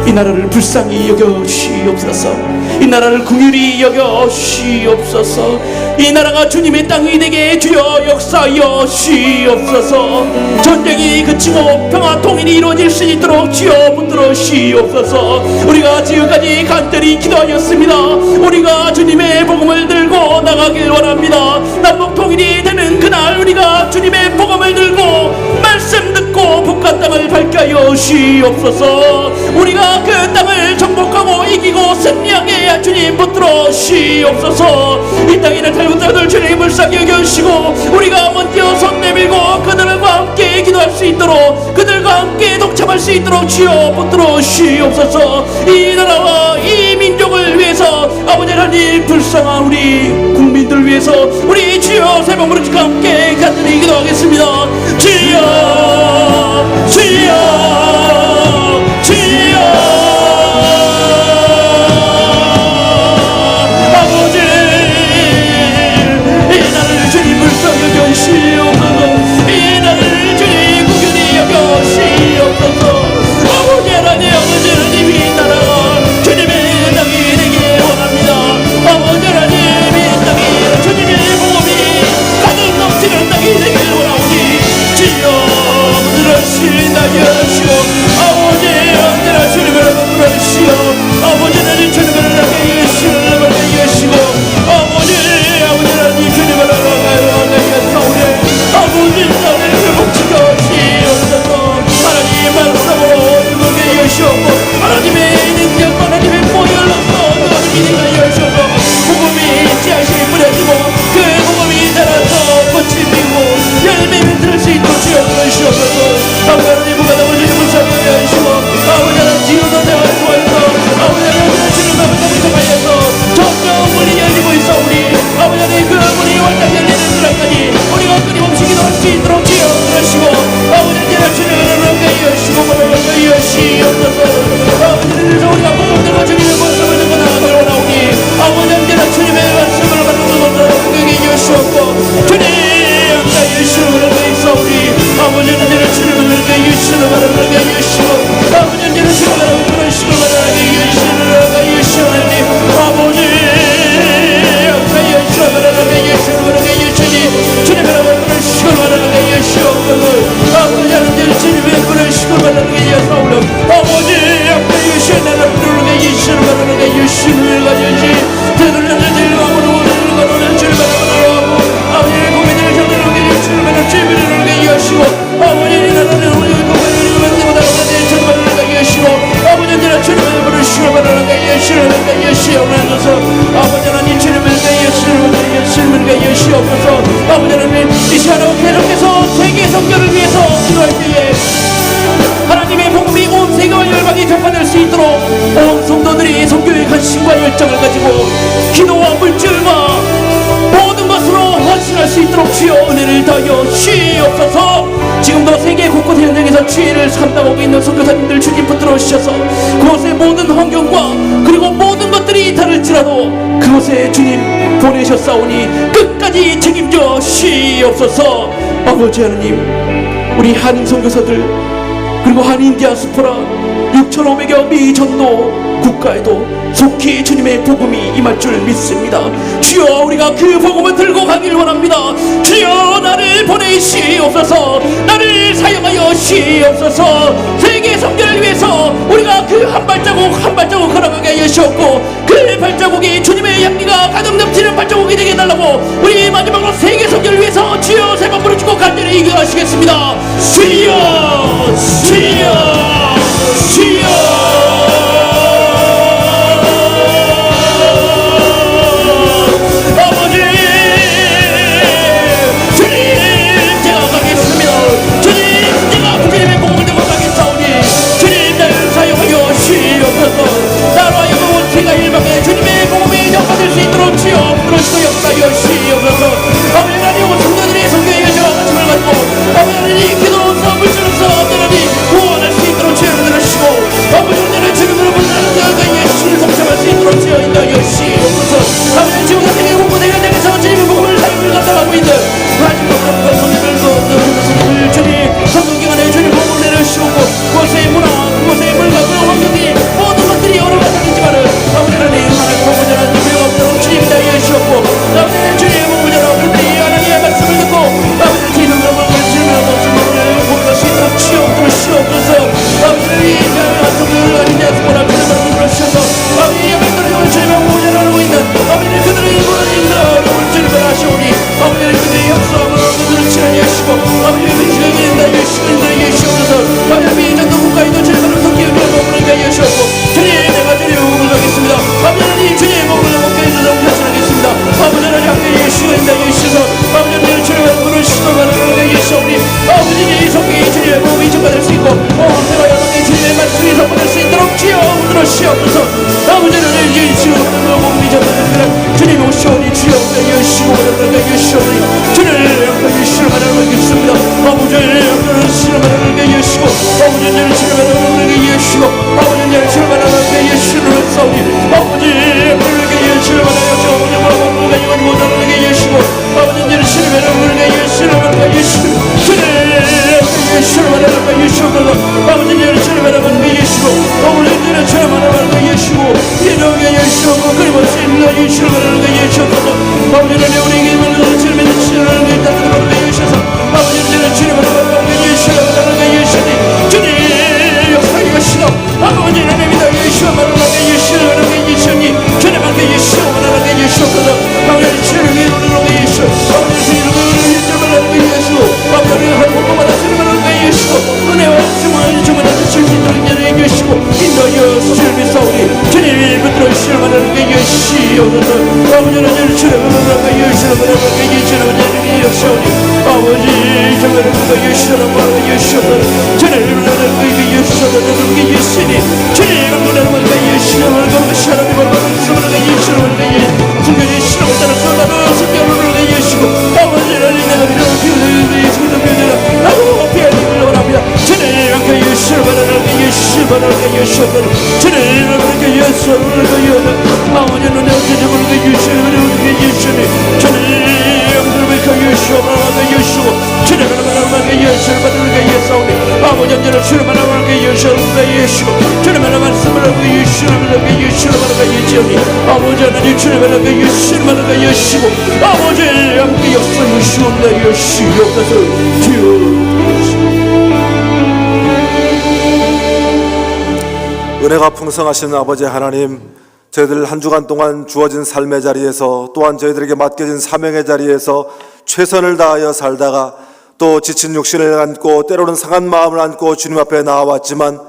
이 나라를 불쌍히 여겨 주시옵소서. 이 나라를 긍휼히 여겨 주시옵소서. 이 나라가 주님의 땅이 되게 주여 역사하여 주시옵소서. 전쟁이 그치고 평화 통일이 이루어질 수 있도록 주여 붙들어 주시옵소서. 우리가 지금까지 간절히 기도하였습니다. 우리가 주님의 복음을 들고 나가길 원합니다. 남북 통일이 되는 그날 우리가 주님의 복음을 들고 말씀 듣고 북한 땅을 밝게 하여 주시옵소서. 우리가 그 땅을 정복하고 이기고 승리하게 위한 주님 붙들어 시옵소서. 이 땅에는 탈북자들 주님을 싸게 여겨주시고 우리가 먼저 손 내밀고 그들과 함께 기도할 수 있도록 그들과 함께 동참할 수 있도록 주여 붙들어 시옵소서. 이 나라와 이 민족을 위해서 아버지 하나님 불쌍한 우리 국민들을 위해서 우리 주여 세 번 부르짖고 함께 간절히 기도하겠습니다. 주여 주여 주여 아버지 이 나라를 주님 불쌍히 여겨주시옵소서. 이 나라를 주님 구견히 여겨주시옵소서. 아버지 하나님 아버지 하나님 이 나라가 주님의 땅이 되길 원합니다. 아버지 하나님 이 땅이 주님의 복음이 가득 넘치는 땅이 되길 원하오니 주여 들으신다 여시오. 아버지 언제나 주님을 부르시오. 아버지는 주님을 나게 여시오 여시고 아버지 하나님 주님을 나게 여사오니 아버지 나를 회복시켜 주시옵소서. 하나님 말씀으로 일곱에 여시옵고 하나님의 능력 하나님의 보혈로서 너희가 여시옵고 복음이 씨앗이 뿌려지고 그 복음이 자라서 꽃이 피고 열매를 들을 수 있도록 주옵소서. 아버지 하나님 무가당을 주님을 사랑하여 주시고 아버지 하나님 지금도 내가 좋아해서 아버지 하나님 주님과 동참하여서 점점 문이 열리고 있사오니 아버지 하나님 그 문이 완전 열리는 그날까지 우리가 끊임없이 기도할 수 있도록 주옵소서. 아버지 하나님 주님을 여시고 물을 여시옵소서. 아버지 하나님 우리가 복음들과 주님의 말씀을 듣고 나아가길 원하오니 아버지 하나님 주님의 말씀을 받는 것으로 우리에게 여시옵고 주님 여시옵소서. 있사오니 아버지 하나님 주님을 여시옵소서. 여시고 아버지 하나님 주님을 부르시고 여시옵소서. 여시옵소서. 아버지 아버지 하나님 주님을 여시옵소서. 아버지 하나님 이 시간으로 계속해서 세계 선교를 위해서 기도할 때에 하나님의 복음이 온 세계와 열방에 전파될 수 있도록 온 성도들이 선교의 관심과 열정을 가지고 기도와 물질과 모든 것으로 헌신할 수 있도록 주여 은혜를 더하여 주시옵소서. 지금도 세계 곳곳 현장에서 주의를 감당하고 있는 선교사님들 주님 붙들어 주셔서 그곳의 모든 환경과 그리고 모든 것들이 다를지라도 그곳에 주님 보내셨사오니 끝까지 책임져 주시옵소서. 아버지 하나님 우리 한인 선교사들 그리고 한인 디아스포라 6,500여 미 전도 국가에도 속히 주님의 복음이 임할 줄 믿습니다. 주여 우리가 그 복음을 들고 가길 원합니다. 주여 나를 보내시옵소서. 나를 사용하여 시옵소서. 세계 선교를 위해서 우리가 그 한 발자국 한 발자국 걸어가게 하시옵고 그 발자국이 주님의 향기가 가득 넘치는 발자국이 되게 해달라고 우리 마지막으로 세계 선교를 위해서 주여 세 번 부르짖고 간절히 기도하시겠습니다. 주여 주여 주여 주님의 복음이 전파될 수 있도록 주여 부르시고 역사하여 주시옵소서. 아버지 하나님 온 성도들이 성교의 열정과 가짐을 가지고 아버지 하나님 기도로서 물질로서 하나님 구원할 수 있도록 예수오니 주여 예수고 바라는 예수오니 주님 예수를 바라겠습니다. 아버지 예수를 바라는 예수고 아버지 예수를 바라는 예수고 아버지 예수를 바라는 예수를 싸우니 아버지 예수를 바라겠죠. 아버지 바라는 못하는 예수고 아버지 예수를 바라는 예수를 바라는 예수 주님 예수를 바라는 예수고 아버지 예수를 바라는 예수고 아버지 예수를 바라는 예수고 이놈의 예수고 그리고 신나 예수를 바라는 예수고 아버지는 우리에게 말하는 주님의 예수를 바라는 예수서 아버지는 주님을 바라는 예수를 바라는 예수니 주님 역사에 가시오 아버지는 믿어 예수를 바라는 예수를 바라는 예수니 주님한테 예수를 바라는 예수거든 아버지는 주님을 바라는 예수 아버지는 예수를 바라는 예수 아버지는 하나님마다 주님을 바라는 예수 은혜와 주님을 주실 수 있도록 인도해 주시고 인도하여 주님의 싸우니 주님이 붙들어 주시는 바라는 예수여는 아버지는 주님을 바라는 예수를 바라는 예수를 바라는 예수니 아버지 정말 예수를 바라는 예수는 주님을 바라는 예수를 바라는 예수니 주님을 바라는 예수를 바라는 예수를 바라는 예수를 바라는 성경의 신앙을 따라 살아가는 성경을 바라는 예수고 아버지는 내가 믿어 비우는 예수를 믿으라 나도 피하기를 원합니다. 주님께 예수를 바라는 예수를 바라는 예수를 주님을 바라는 예수를 바라는 아버지는 내가 주님을 예수를 바라는 예수니 주님을 바라는 예수를 바라는 예수고 주님을 바라는 예수를 바라는 예수니 아버지는 주님을 바라는 예수를 바라는 예수고 주님을 말씀을 하고 예수를 바라는 예수를 바라는 예수니 아버지는 주님을 바라는 예수를 바라는 예수고 아버지 함께 역사하시옵나이다 예수옵소서 주여. 은혜가 풍성하신 아버지 하나님, 저희들 한 주간 동안 주어진 삶의 자리에서 또한 저희들에게 맡겨진 사명의 자리에서 최선을 다하여 살다가 또 지친 육신을 안고 때로는 상한 마음을 안고 주님 앞에 나와왔지만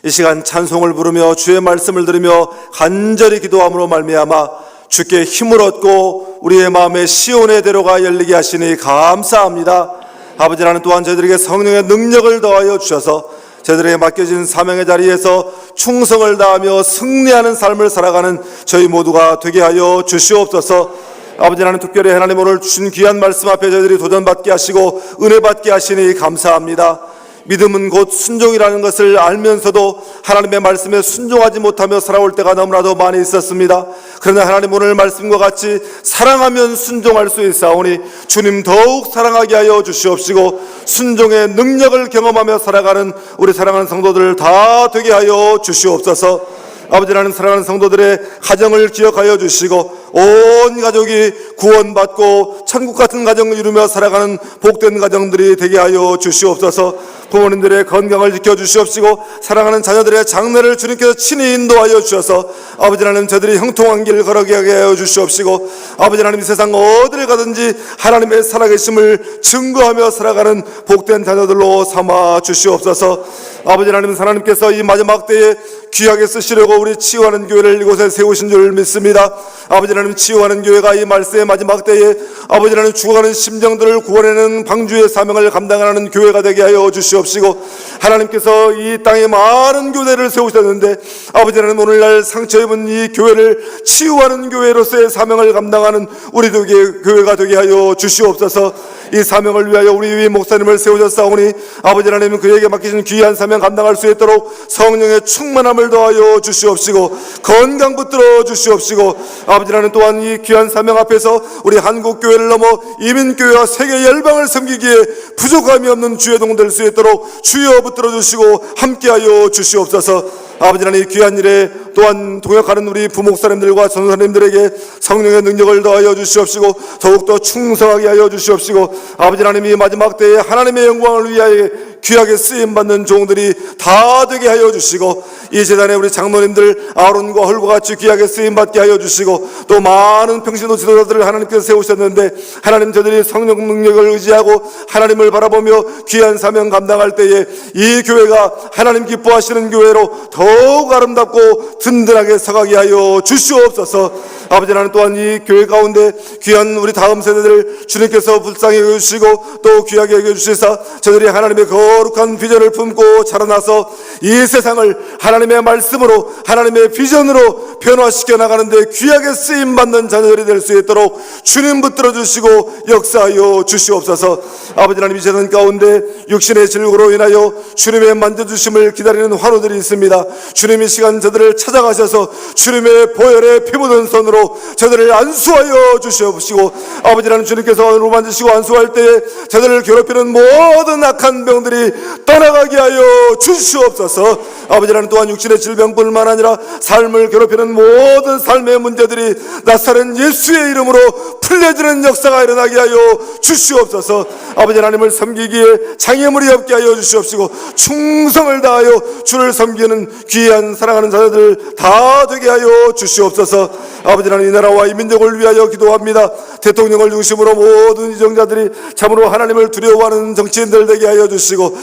이 시간 찬송을 부르며 주의 말씀을 들으며 간절히 기도함으로 말미암아 주께 힘을 얻고 우리의 마음에 시온의 대로가 열리게 하시니 감사합니다. 아버지 하나님 또한 저희들에게 성령의 능력을 더하여 주셔서 저희들에게 맡겨진 사명의 자리에서 충성을 다하며 승리하는 삶을 살아가는 저희 모두가 되게 하여 주시옵소서. 아버지 하나님 특별히 하나님 오늘 주신 귀한 말씀 앞에 저희들이 도전받게 하시고 은혜 받게 하시니 감사합니다. 믿음은 곧 순종이라는 것을 알면서도 하나님의 말씀에 순종하지 못하며 살아올 때가 너무나도 많이 있었습니다. 그러나 하나님 오늘 말씀과 같이 사랑하면 순종할 수 있사오니 주님 더욱 사랑하게 하여 주시옵시고 순종의 능력을 경험하며 살아가는 우리 사랑하는 성도들 다 되게 하여 주시옵소서. 아버지 하나님 사랑하는 성도들의 가정을 기억하여 주시고 온 가족이 구원받고 천국 같은 가정을 이루며 살아가는 복된 가정들이 되게 하여 주시옵소서. 부모님들의 건강을 지켜주시옵시고 사랑하는 자녀들의 장래를 주님께서 친히 인도하여 주셔서 아버지 하나님 저들이 형통한 길 걸어가게 하여 주시옵시고 아버지 하나님 이 세상 어디를 가든지 하나님의 살아계심을 증거하며 살아가는 복된 자녀들로 삼아 주시옵소서. 아버지 하나님께서 이 마지막 때에 귀하게 쓰시려고 우리 치유하는 교회를 이곳에 세우신 줄 믿습니다. 아버지 하나님 치유하는 교회가 이 말세의 마지막 때에 아버지 하나님 죽어가는 심정들을 구원해내는 방주의 사명을 감당하는 교회가 되게 하여 주시옵시고 하나님께서 이 땅에 많은 교회를 세우셨는데 아버지 하나님 오늘날 상처 입은 이 교회를 치유하는 교회로서의 사명을 감당하는 우리 교회가 되게 하여 주시옵소서. 이 사명을 위하여 우리 위 목사님을 세우셨사오니 아버지 하나님은 그에게 맡기신 귀한 사명 감당할 수 있도록 성령의 충만함을 더하여 주시옵시고 건강 붙들어 주시옵시고 아버지 하나님 또한 이 귀한 사명 앞에서 우리 한국교회를 넘어 이민교회와 세계 열방을 섬기기에 부족함이 없는 주의 동 될 수 있도록 주여 붙들어 주시고 함께하여 주시옵소서. 아버지 하나님 귀한 일에 또한 동역하는 우리 부목사님들과 전사님들에게 성령의 능력을 더하여 주시옵시고 더욱더 충성하게 하여 주시옵시고 아버지 하나님이 마지막 때에 하나님의 영광을 위하여 귀하게 쓰임받는 종들이 다 되게 하여 주시고 이 재단에 우리 장로님들 아론과 헐과 같이 귀하게 쓰임받게 하여 주시고 또 많은 평신도 지도자들을 하나님께서 세우셨는데 하나님 저들이 성령 능력을 의지하고 하나님을 바라보며 귀한 사명 감당할 때에 이 교회가 하나님 기뻐하시는 교회로 더욱 아름답고 든든하게 서가게 하여 주시옵소서. 아버지 하나님 또한 이 교회 가운데 귀한 우리 다음 세대들 주님께서 불쌍히 여겨주시고 또 귀하게 여겨주시사 저들이 하나님의 거룩한 비전을 품고 자라나서 이 세상을 하나님의 말씀으로 하나님의 비전으로 변화시켜 나가는데 귀하게 쓰임받는 자녀들이 될 수 있도록 주님 붙들어 주시고 역사하여 주시옵소서. 아버지 하나님, 이 세상 가운데 육신의 질고로 인하여 주님의 만져주심을 기다리는 환우들이 있습니다. 주님이 시간 저들을 찾아가셔서 주님의 보혈에 피 묻은 손으로 저들을 안수하여 주시옵시고, 아버지 하나님, 주님께서 오늘 만지시고 안수할 때에 저들을 괴롭히는 모든 악한 병들이 떠나가게 하여 주시옵소서. 아버지 하나님, 또한 육신의 질병뿐만 아니라 삶을 괴롭히는 모든 삶의 문제들이 나사렛 예수의 이름으로 풀려지는 역사가 일어나게 하여 주시옵소서. 아버지 하나님을 섬기기에 장애물이 없게 하여 주시옵시고, 충성을 다하여 주를 섬기는 귀한 사랑하는 자녀들 다 되게 하여 주시옵소서. 아버지 하나님, 이 나라와 이 민족을 위하여 기도합니다. 대통령을 중심으로 모든 이정자들이 참으로 하나님을 두려워하는 정치인들 되게 하여 주시고,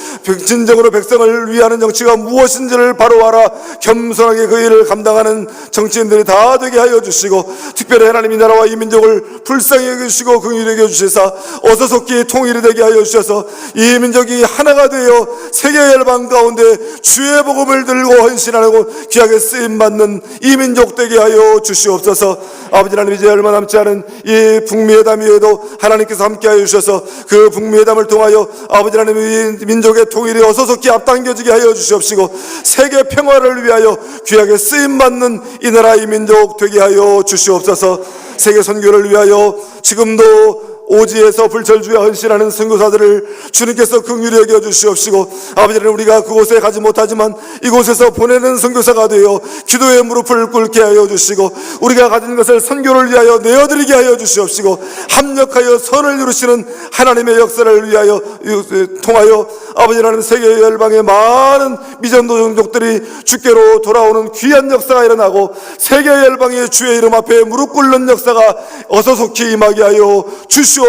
진정으로 백성을 위하는 정치가 무엇인지를 바로 알아 겸손하게 그 일을 감당하는 정치인들이 다 되게 하여 주시고, 특별히 하나님 이 나라와 이 민족을 불쌍히 여기시고 긍휼히 여겨주시사 어서 속히 통일이 되게 하여 주셔서 이 민족이 하나가 되어 세계 열방 가운데 주의 복음을 들고 헌신하고 귀하게 쓰임받는 이 민족 되게 하여 주시옵소서. 아버지 하나님, 이제 얼마 남지 않은 이 북미회담에도 하나님께서 함께하여 주셔서 그 북미회담을 통하여 아버지 하나님, 이 민족의 통일이 어서 속히 앞당겨지게 하여 주시옵시고, 세계 평화를 위하여 귀하게 쓰임받는 이 나라 이 민족 되게 하여 주시옵소서. 세계 선교를 위하여 지금도 오지에서 불철주에 헌신하는 선교사들을 주님께서 긍휼히 여겨 주시옵시고, 아버지 하나님, 우리가 그곳에 가지 못하지만 이곳에서 보내는 선교사가 되어 기도의 무릎을 꿇게 하여 주시고, 우리가 가진 것을 선교를 위하여 내어드리게 하여 주시옵시고, 합력하여 선을 이루시는 하나님의 역사를 위하여 통하여 아버지 하나님, 세계 열방의 많은 미전도 종족들이 주께로 돌아오는 귀한 역사가 일어나고 세계 열방의 주의 이름 앞에 무릎 꿇는 역사가 어서 속히 임하게 하여 주시옵소서.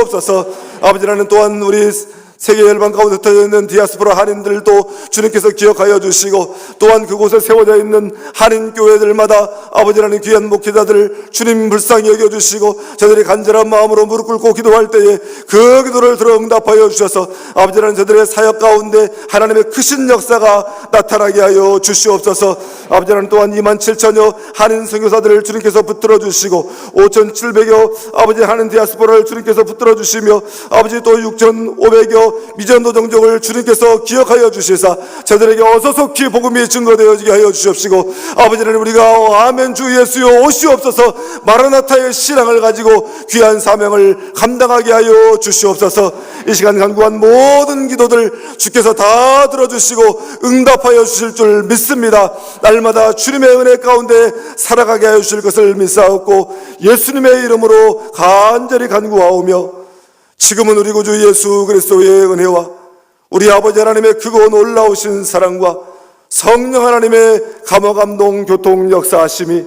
아버지 하나님, 또한 우리 세계 열방 가운데 흩어져 있는 디아스포라 한인들도 주님께서 기억하여 주시고, 또한 그곳에 세워져 있는 한인 교회들마다 아버지 하나님, 귀한 목회자들을 주님 불쌍히 여겨주시고, 저들이 간절한 마음으로 무릎 꿇고 기도할 때에 그 기도를 들어 응답하여 주셔서 아버지 하나님, 저들의 사역 가운데 하나님의 크신 역사가 나타나게 하여 주시옵소서. 아버지 하나님, 또한 27,000여 한인 선교사들을 주님께서 붙들어 주시고, 5,700여 아버지 한인 디아스포라를 주님께서 붙들어 주시며, 아버지 또 6,500여 미전도 종족을 주님께서 기억하여 주시사 저들에게 어서 속히 복음이 증거되어지게 하여 주시옵시고, 아버지 하나님, 우리가 아멘 주 예수여 오시옵소서 마라나타의 신앙을 가지고 귀한 사명을 감당하게 하여 주시옵소서. 이 시간 간구한 모든 기도들 주께서 다 들어주시고 응답하여 주실 줄 믿습니다. 날마다 주님의 은혜 가운데 살아가게 하여 주실 것을 믿사옵고 예수님의 이름으로 간절히 간구하오며, 지금은 우리 구주 예수 그리스도의 은혜와 우리 아버지 하나님의 크고 놀라우신 사랑과 성령 하나님의 감화감동 교통 역사하심이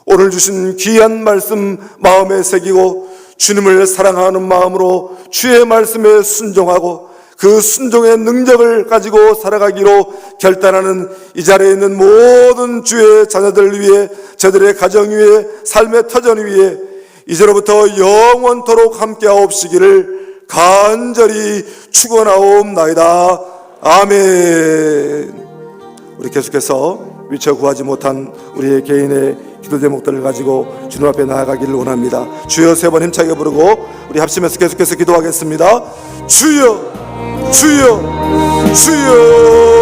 오늘 주신 귀한 말씀 마음에 새기고 주님을 사랑하는 마음으로 주의 말씀에 순종하고 그 순종의 능력을 가지고 살아가기로 결단하는 이 자리에 있는 모든 주의 자녀들 위해, 저들의 가정 위에, 삶의 터전 위에 이제로부터 영원토록 함께하옵시기를 간절히 축원하옵나이다. 아멘. 우리 계속해서 미처 구하지 못한 우리의 개인의 기도 제목들을 가지고 주님 앞에 나아가기를 원합니다. 주여 세 번 힘차게 부르고 우리 합심해서 계속해서 기도하겠습니다. 주여, 주여, 주여.